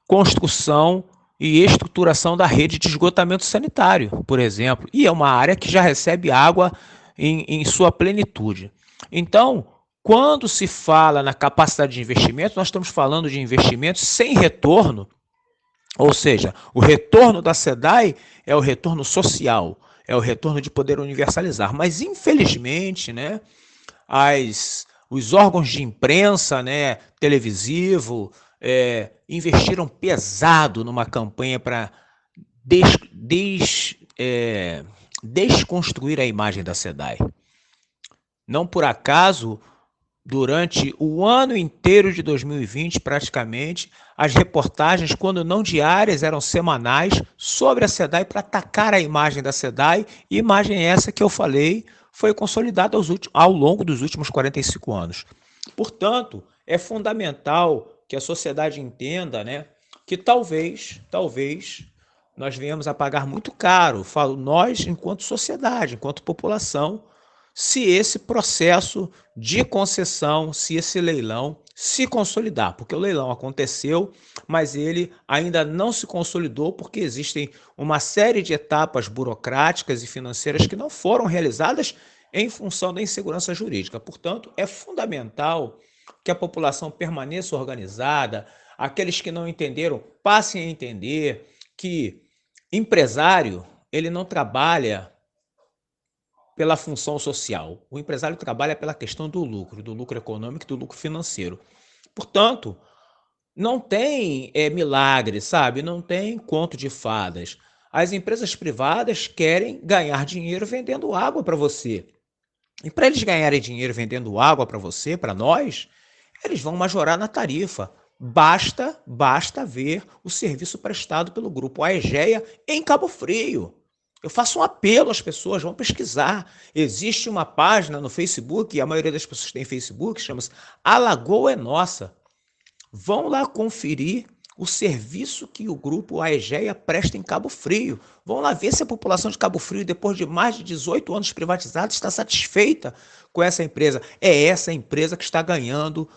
construção e estruturação da rede de esgotamento sanitário, por exemplo. E é uma área que já recebe água em sua plenitude. Então, quando se fala na capacidade de investimento, nós estamos falando de investimentos sem retorno, ou seja, o retorno da SEDAI é o retorno social, é o retorno de poder universalizar. Mas, infelizmente, né, os órgãos de imprensa, né, televisivo, investiram pesado numa campanha para desconstruir a imagem da SEDAI. Não por acaso, durante o ano inteiro de 2020, praticamente, as reportagens, quando não diárias, eram semanais sobre a SEDAI para atacar a imagem da SEDAI, e imagem essa que eu falei foi consolidada ao longo dos últimos 45 anos. Portanto, é fundamental que a sociedade entenda, né, que talvez nós venhamos a pagar muito caro, falo nós enquanto sociedade, enquanto população, se esse processo de concessão, se esse leilão se consolidar, porque o leilão aconteceu, mas ele ainda não se consolidou porque existem uma série de etapas burocráticas e financeiras que não foram realizadas em função da insegurança jurídica. Portanto, é fundamental que a população permaneça organizada, aqueles que não entenderam passem a entender que empresário, ele não trabalha pela função social. O empresário trabalha pela questão do lucro econômico e do lucro financeiro. Portanto, não tem milagre, sabe? Não tem conto de fadas. As empresas privadas querem ganhar dinheiro vendendo água para você. E para eles ganharem dinheiro vendendo água para você, para nós, eles vão majorar na tarifa. Basta ver o serviço prestado pelo grupo Aegea em Cabo Frio. Eu faço um apelo às pessoas, vão pesquisar. Existe uma página no Facebook, e a maioria das pessoas tem Facebook, chama-se A Lagoa é Nossa. Vão lá conferir o serviço que o grupo Aegea presta em Cabo Frio. Vão lá ver se a população de Cabo Frio, depois de mais de 18 anos privatizada, está satisfeita com essa empresa. É essa empresa que está ganhando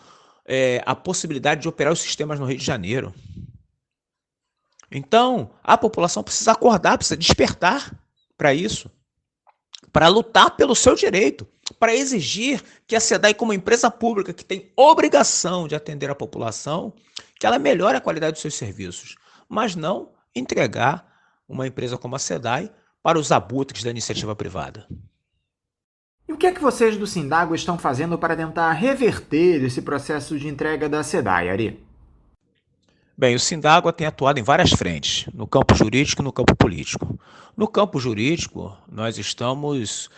a possibilidade de operar os sistemas no Rio de Janeiro. Então, a população precisa acordar, precisa despertar para isso, para lutar pelo seu direito, para exigir que a SEDAI, como empresa pública que tem obrigação de atender a população, que ela melhore a qualidade dos seus serviços, mas não entregar uma empresa como a SEDAI para os abutres da iniciativa privada. E o que é que vocês do Sindago estão fazendo para tentar reverter esse processo de entrega da SEDAI, Ari? Bem, o Sindago tem atuado em várias frentes, no campo jurídico e no campo político. No campo jurídico, nós estamos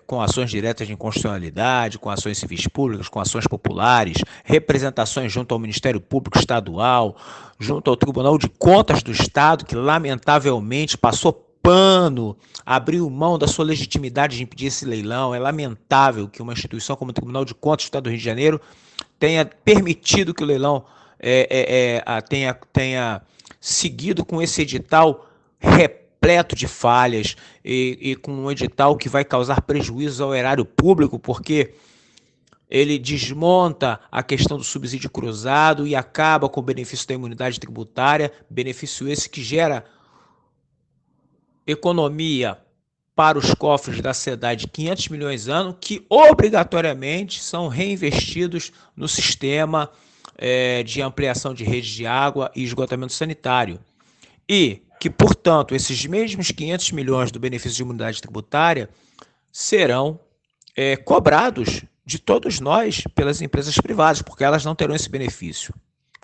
com ações diretas de inconstitucionalidade, com ações civis públicas, com ações populares, representações junto ao Ministério Público Estadual, junto ao Tribunal de Contas do Estado, que lamentavelmente passou pano, abriu mão da sua legitimidade de impedir esse leilão. É lamentável que uma instituição como o Tribunal de Contas do Estado do Rio de Janeiro tenha permitido que o leilão tenha seguido com esse edital repleto de falhas e com um edital que vai causar prejuízos ao erário público, porque ele desmonta a questão do subsídio cruzado e acaba com o benefício da imunidade tributária, benefício esse que gera economia para os cofres da SEDAI de 500 milhões ano, que obrigatoriamente são reinvestidos no sistema de ampliação de redes de água e esgotamento sanitário. E que, portanto, esses mesmos 500 milhões do benefício de imunidade tributária serão cobrados de todos nós pelas empresas privadas, porque elas não terão esse benefício,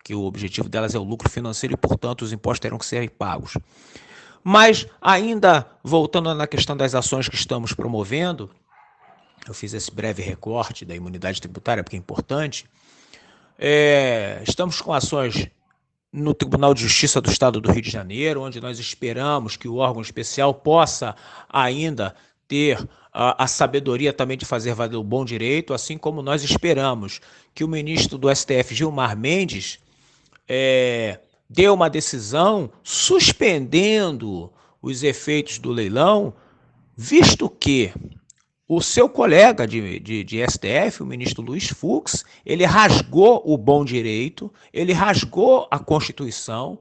que o objetivo delas é o lucro financeiro e, portanto, os impostos terão que ser pagos. Mas, ainda voltando na questão das ações que estamos promovendo, eu fiz esse breve recorte da imunidade tributária, porque é importante, estamos com ações no Tribunal de Justiça do Estado do Rio de Janeiro, onde nós esperamos que o órgão especial possa ainda ter a sabedoria também de fazer valer o bom direito, assim como nós esperamos que o ministro do STF, Gilmar Mendes, deu uma decisão suspendendo os efeitos do leilão, visto que o seu colega de STF, o ministro Luiz Fux, ele rasgou o bom direito, ele rasgou a Constituição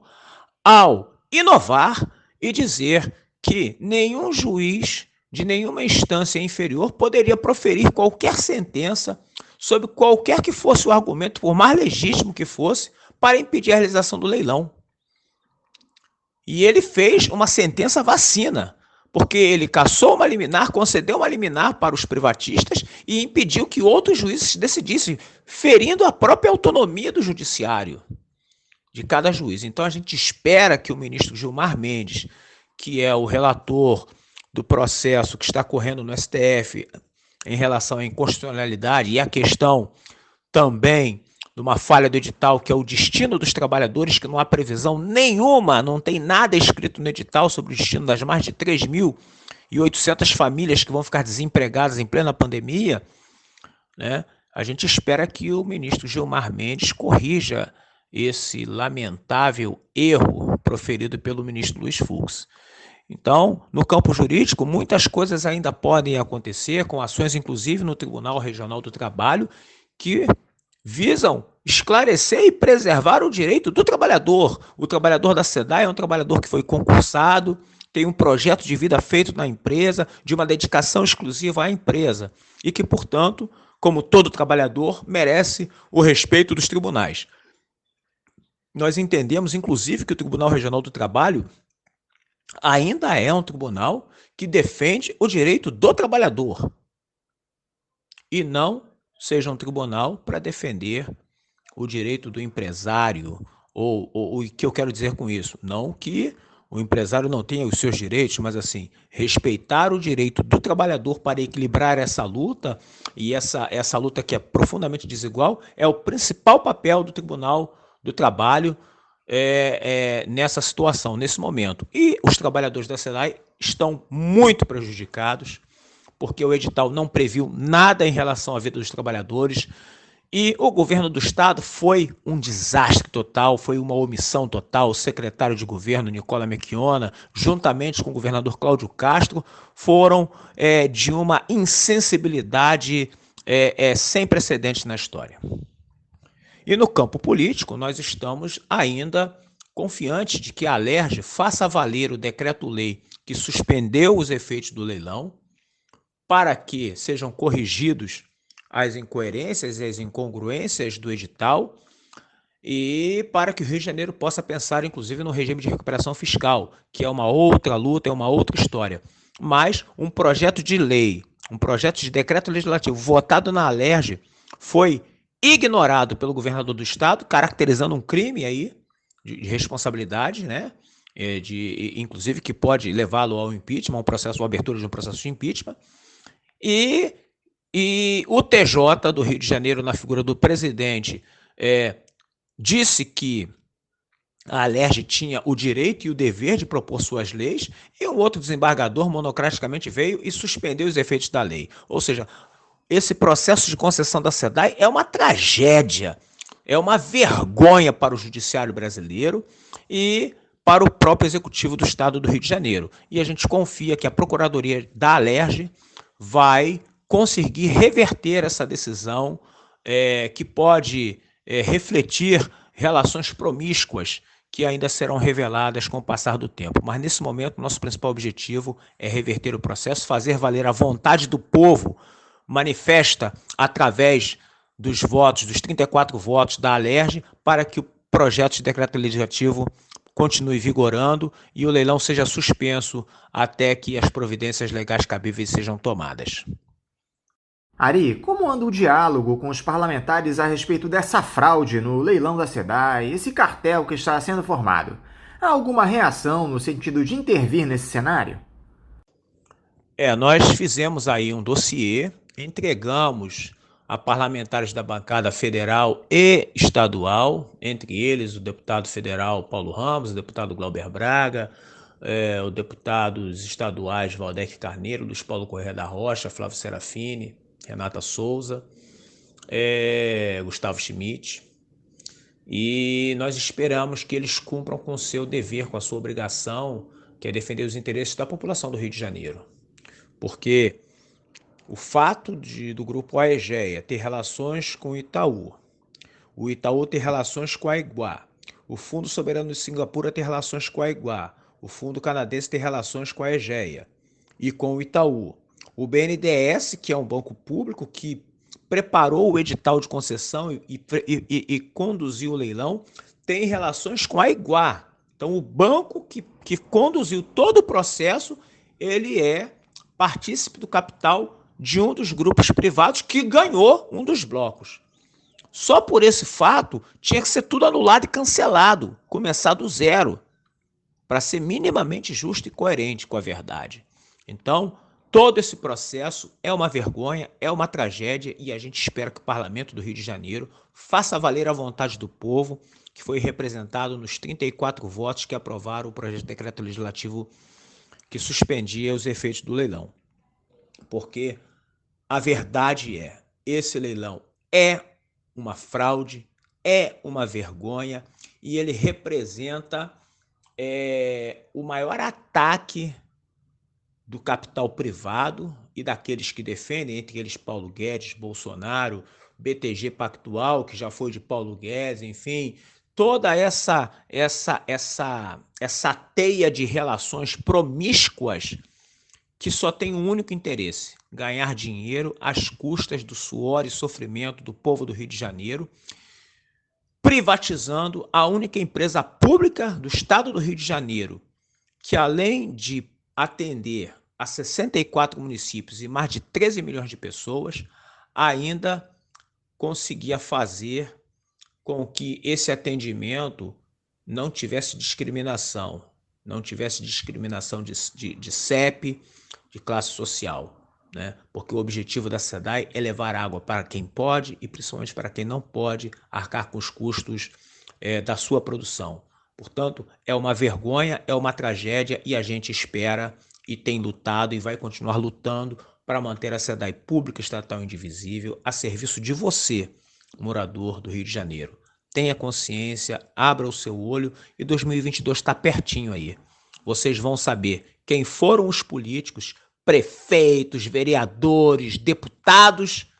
ao inovar e dizer que nenhum juiz de nenhuma instância inferior poderia proferir qualquer sentença sobre qualquer que fosse o argumento, por mais legítimo que fosse, para impedir a realização do leilão. E ele fez uma sentença vacina, porque ele cassou uma liminar, concedeu uma liminar para os privatistas e impediu que outros juízes decidissem, ferindo a própria autonomia do judiciário, de cada juiz. Então a gente espera que o ministro Gilmar Mendes, que é o relator do processo que está correndo no STF em relação à inconstitucionalidade e a questão também de uma falha do edital, que é o destino dos trabalhadores, que não há previsão nenhuma, não tem nada escrito no edital sobre o destino das mais de 3.800 famílias que vão ficar desempregadas em plena pandemia, né? A gente espera que o ministro Gilmar Mendes corrija esse lamentável erro proferido pelo ministro Luiz Fux. Então, no campo jurídico, muitas coisas ainda podem acontecer, com ações inclusive no Tribunal Regional do Trabalho, que visam esclarecer e preservar o direito do trabalhador. O trabalhador da SEDAI é um trabalhador que foi concursado, tem um projeto de vida feito na empresa, de uma dedicação exclusiva à empresa, e que, portanto, como todo trabalhador, merece o respeito dos tribunais. Nós entendemos, inclusive, que o Tribunal Regional do Trabalho ainda é um tribunal que defende o direito do trabalhador e não seja um tribunal para defender o direito do empresário, ou o que eu quero dizer com isso? Não que o empresário não tenha os seus direitos, mas assim, respeitar o direito do trabalhador para equilibrar essa luta, e essa luta que é profundamente desigual, é o principal papel do Tribunal do Trabalho nessa situação, nesse momento. E os trabalhadores da SEDAI estão muito prejudicados, porque o edital não previu nada em relação à vida dos trabalhadores, e o governo do estado foi um desastre total, foi uma omissão total. O secretário de governo, Nicola Mequiona, juntamente com o governador Cláudio Castro, foram de uma insensibilidade sem precedentes na história. E no campo político, nós estamos ainda confiantes de que a Alerj faça valer o decreto-lei que suspendeu os efeitos do leilão, para que sejam corrigidos as incoerências e as incongruências do edital e para que o Rio de Janeiro possa pensar, inclusive, no regime de recuperação fiscal, que é uma outra luta, é uma outra história. Mas um projeto de lei, um projeto de decreto legislativo votado na Alerj foi ignorado pelo governador do estado, caracterizando um crime aí de responsabilidade, né? Inclusive que pode levá-lo ao impeachment, à abertura de um processo de impeachment. E o TJ do Rio de Janeiro, na figura do presidente, disse que a Alerj tinha o direito e o dever de propor suas leis, e um outro desembargador monocraticamente veio e suspendeu os efeitos da lei. Ou seja, esse processo de concessão da SEDAI é uma tragédia, é uma vergonha para o judiciário brasileiro e para o próprio executivo do estado do Rio de Janeiro. E a gente confia que a Procuradoria da Alerj vai conseguir reverter essa decisão que pode refletir relações promíscuas que ainda serão reveladas com o passar do tempo. Mas, nesse momento, nosso principal objetivo é reverter o processo, fazer valer a vontade do povo manifesta através dos votos, dos 34 votos da Alerj, para que o projeto de decreto legislativo continue vigorando e o leilão seja suspenso até que as providências legais cabíveis sejam tomadas. Ari, como anda o diálogo com os parlamentares a respeito dessa fraude no leilão da SEDAI, esse cartel que está sendo formado? Há alguma reação no sentido de intervir nesse cenário? Nós fizemos aí um dossiê, entregamos a parlamentares da bancada federal e estadual, entre eles o deputado federal Paulo Ramos, o deputado Glauber Braga, os deputados estaduais Valdec Carneiro, Luiz Paulo Corrêa da Rocha, Flávio Serafini, Renata Souza, Gustavo Schmidt, e nós esperamos que eles cumpram com o seu dever, com a sua obrigação, que é defender os interesses da população do Rio de Janeiro. Porque o fato do Grupo Aegea ter relações com o Itaú ter relações com a Aiguá, o Fundo Soberano de Singapura ter relações com a Aiguá, o Fundo Canadense ter relações com a Aegea e com o Itaú, o BNDES, que é um banco público que preparou o edital de concessão e conduziu o leilão, tem relações com a Aiguá. Então, o banco que conduziu todo o processo, ele é partícipe do capital de um dos grupos privados que ganhou um dos blocos. Só por esse fato, tinha que ser tudo anulado e cancelado, começar do zero, para ser minimamente justo e coerente com a verdade. Então, todo esse processo é uma vergonha, é uma tragédia e a gente espera que o Parlamento do Rio de Janeiro faça valer a vontade do povo, que foi representado nos 34 votos que aprovaram o projeto de decreto legislativo que suspendia os efeitos do leilão. Porque a verdade esse leilão é uma fraude, é uma vergonha e ele representa o maior ataque do capital privado e daqueles que defendem, entre eles Paulo Guedes, Bolsonaro, BTG Pactual, que já foi de Paulo Guedes, enfim, toda essa teia de relações promíscuas que só tem um único interesse: ganhar dinheiro às custas do suor e sofrimento do povo do Rio de Janeiro, privatizando a única empresa pública do estado do Rio de Janeiro, que além de atender a 64 municípios e mais de 13 milhões de pessoas, ainda conseguia fazer com que esse atendimento não tivesse discriminação de CEP, de classe social, né? Porque o objetivo da SEDAI é levar água para quem pode e principalmente para quem não pode arcar com os custos da sua produção. Portanto, é uma vergonha, é uma tragédia e a gente espera e tem lutado e vai continuar lutando para manter a SEDAI pública, estatal e indivisível a serviço de você, morador do Rio de Janeiro. Tenha consciência, abra o seu olho e 2022 está pertinho aí. Vocês vão saber quem foram os políticos, prefeitos, vereadores, deputados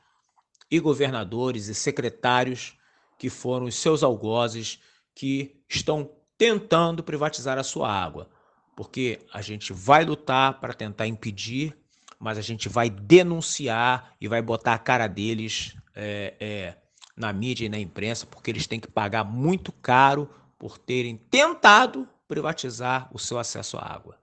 e governadores e secretários que foram os seus algozes que estão tentando privatizar a sua água. Porque a gente vai lutar para tentar impedir, mas a gente vai denunciar e vai botar a cara deles na mídia e na imprensa, porque eles têm que pagar muito caro por terem tentado privatizar o seu acesso à água.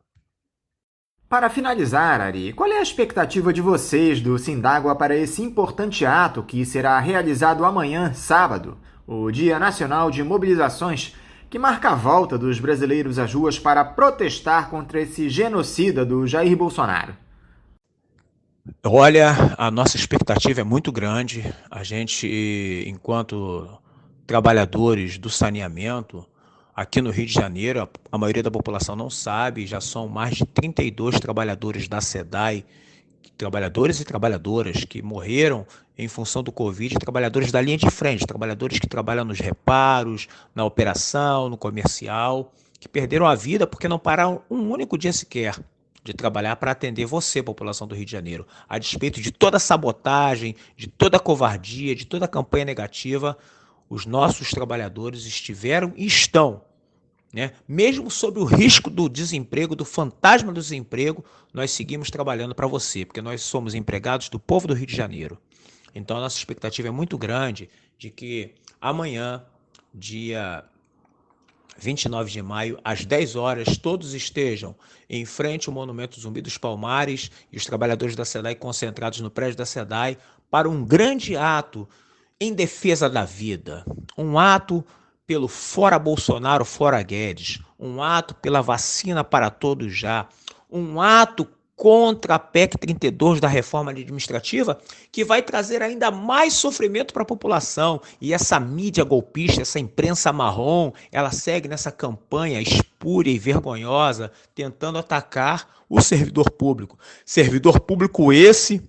Para finalizar, Ari, qual é a expectativa de vocês do Sindágua para esse importante ato que será realizado amanhã, sábado, o Dia Nacional de Mobilizações, que marca a volta dos brasileiros às ruas para protestar contra esse genocida do Jair Bolsonaro? Olha, a nossa expectativa é muito grande. A gente, enquanto trabalhadores do saneamento, Aqui no Rio de Janeiro, a maioria da população não sabe, já são mais de 32 trabalhadores da SEDAI, trabalhadores e trabalhadoras que morreram em função do Covid, trabalhadores da linha de frente, trabalhadores que trabalham nos reparos, na operação, no comercial, que perderam a vida porque não pararam um único dia sequer de trabalhar para atender você, população do Rio de Janeiro. A despeito de toda a sabotagem, de toda a covardia, de toda a campanha negativa, os nossos trabalhadores estiveram e estão, né? Mesmo sob o risco do desemprego, do fantasma do desemprego, nós seguimos trabalhando para você, porque nós somos empregados do povo do Rio de Janeiro. Então a nossa expectativa é muito grande de que amanhã, dia 29 de maio, às 10 horas, todos estejam em frente ao Monumento Zumbi dos Palmares e os trabalhadores da SEDAI concentrados no prédio da SEDAI para um grande ato em defesa da vida, um ato pelo fora Bolsonaro, fora Guedes, um ato pela vacina para todos já, um ato contra a PEC 32 da reforma administrativa, que vai trazer ainda mais sofrimento para a população. E essa mídia golpista, essa imprensa marrom, ela segue nessa campanha espúria e vergonhosa, tentando atacar o servidor público. Servidor público esse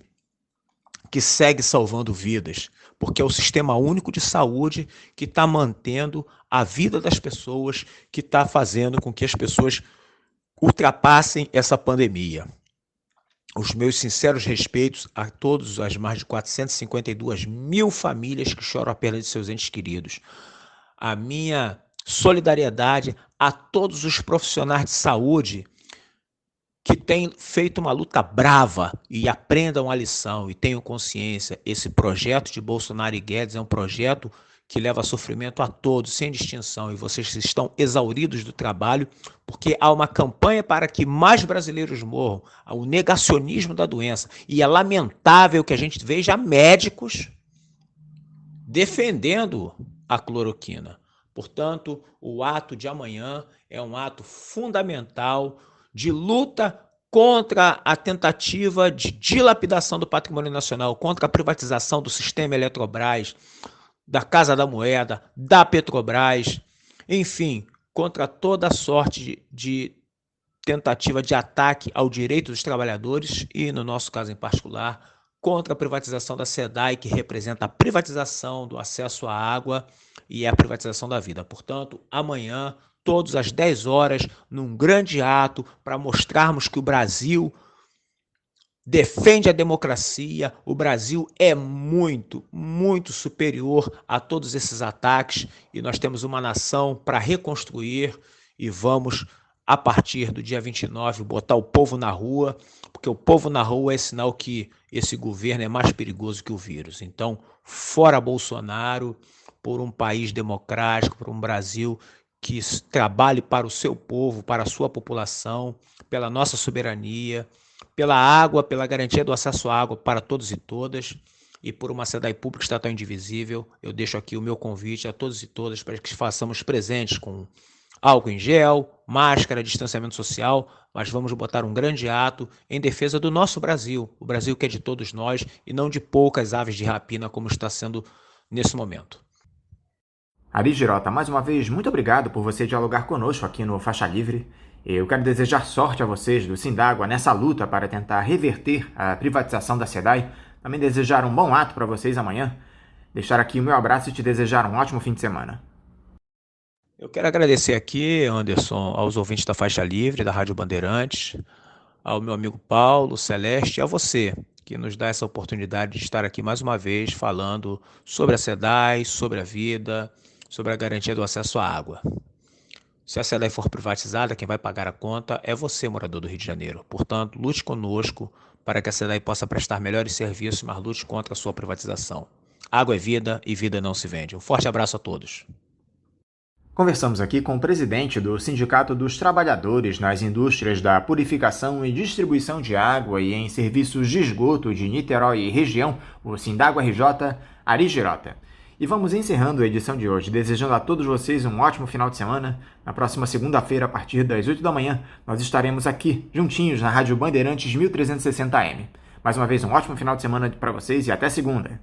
que segue salvando vidas, porque é o Sistema Único de Saúde que está mantendo a vida das pessoas, que está fazendo com que as pessoas ultrapassem essa pandemia. Os meus sinceros respeitos a todas as mais de 452 mil famílias que choram a perda de seus entes queridos. A minha solidariedade a todos os profissionais de saúde que têm feito uma luta brava e aprendam a lição e tenham consciência. Esse projeto de Bolsonaro e Guedes é um projeto que leva sofrimento a todos, sem distinção, e vocês estão exauridos do trabalho, porque há uma campanha para que mais brasileiros morram, há o negacionismo da doença, e é lamentável que a gente veja médicos defendendo a cloroquina. Portanto, o ato de amanhã é um ato fundamental de luta contra a tentativa de dilapidação do patrimônio nacional, contra a privatização do sistema Eletrobras, da Casa da Moeda, da Petrobras, enfim, contra toda sorte de tentativa de ataque ao direito dos trabalhadores e, no nosso caso em particular, contra a privatização da SEDAI, que representa a privatização do acesso à água e a privatização da vida. Portanto, amanhã, todos às 10 horas, num grande ato para mostrarmos que o Brasil defende a democracia, o Brasil é muito, muito superior a todos esses ataques e nós temos uma nação para reconstruir e vamos, a partir do dia 29, botar o povo na rua, porque o povo na rua é sinal que esse governo é mais perigoso que o vírus. Então, fora Bolsonaro, por um país democrático, por um Brasil que trabalhe para o seu povo, para a sua população, pela nossa soberania, pela água, pela garantia do acesso à água para todos e todas, e por uma SEDAI pública estatal indivisível. Eu deixo aqui o meu convite a todos e todas para que façamos presentes com álcool em gel, máscara, distanciamento social, mas vamos botar um grande ato em defesa do nosso Brasil, o Brasil que é de todos nós e não de poucas aves de rapina como está sendo nesse momento. Ari Girota, mais uma vez, muito obrigado por você dialogar conosco aqui no Faixa Livre. Eu quero desejar sorte a vocês do Sindágua nessa luta para tentar reverter a privatização da SEDAI. Também desejar um bom ato para vocês amanhã. Deixar aqui o meu abraço e te desejar um ótimo fim de semana. Eu quero agradecer aqui, Anderson, aos ouvintes da Faixa Livre, da Rádio Bandeirantes, ao meu amigo Paulo, Celeste e a você, que nos dá essa oportunidade de estar aqui mais uma vez falando sobre a SEDAI, sobre a vida, sobre a garantia do acesso à água. Se a SEDAI for privatizada, quem vai pagar a conta é você, morador do Rio de Janeiro. Portanto, lute conosco para que a SEDAI possa prestar melhores serviços, mas lute contra a sua privatização. Água é vida e vida não se vende. Um forte abraço a todos. Conversamos aqui com o presidente do Sindicato dos Trabalhadores nas Indústrias da Purificação e Distribuição de Água e em Serviços de Esgoto de Niterói e região, o Sindágua RJ, Ari Girota. E vamos encerrando a edição de hoje, desejando a todos vocês um ótimo final de semana. Na próxima segunda-feira, a partir das 8 da manhã, nós estaremos aqui, juntinhos, na Rádio Bandeirantes 1360 AM. Mais uma vez, um ótimo final de semana para vocês e até segunda!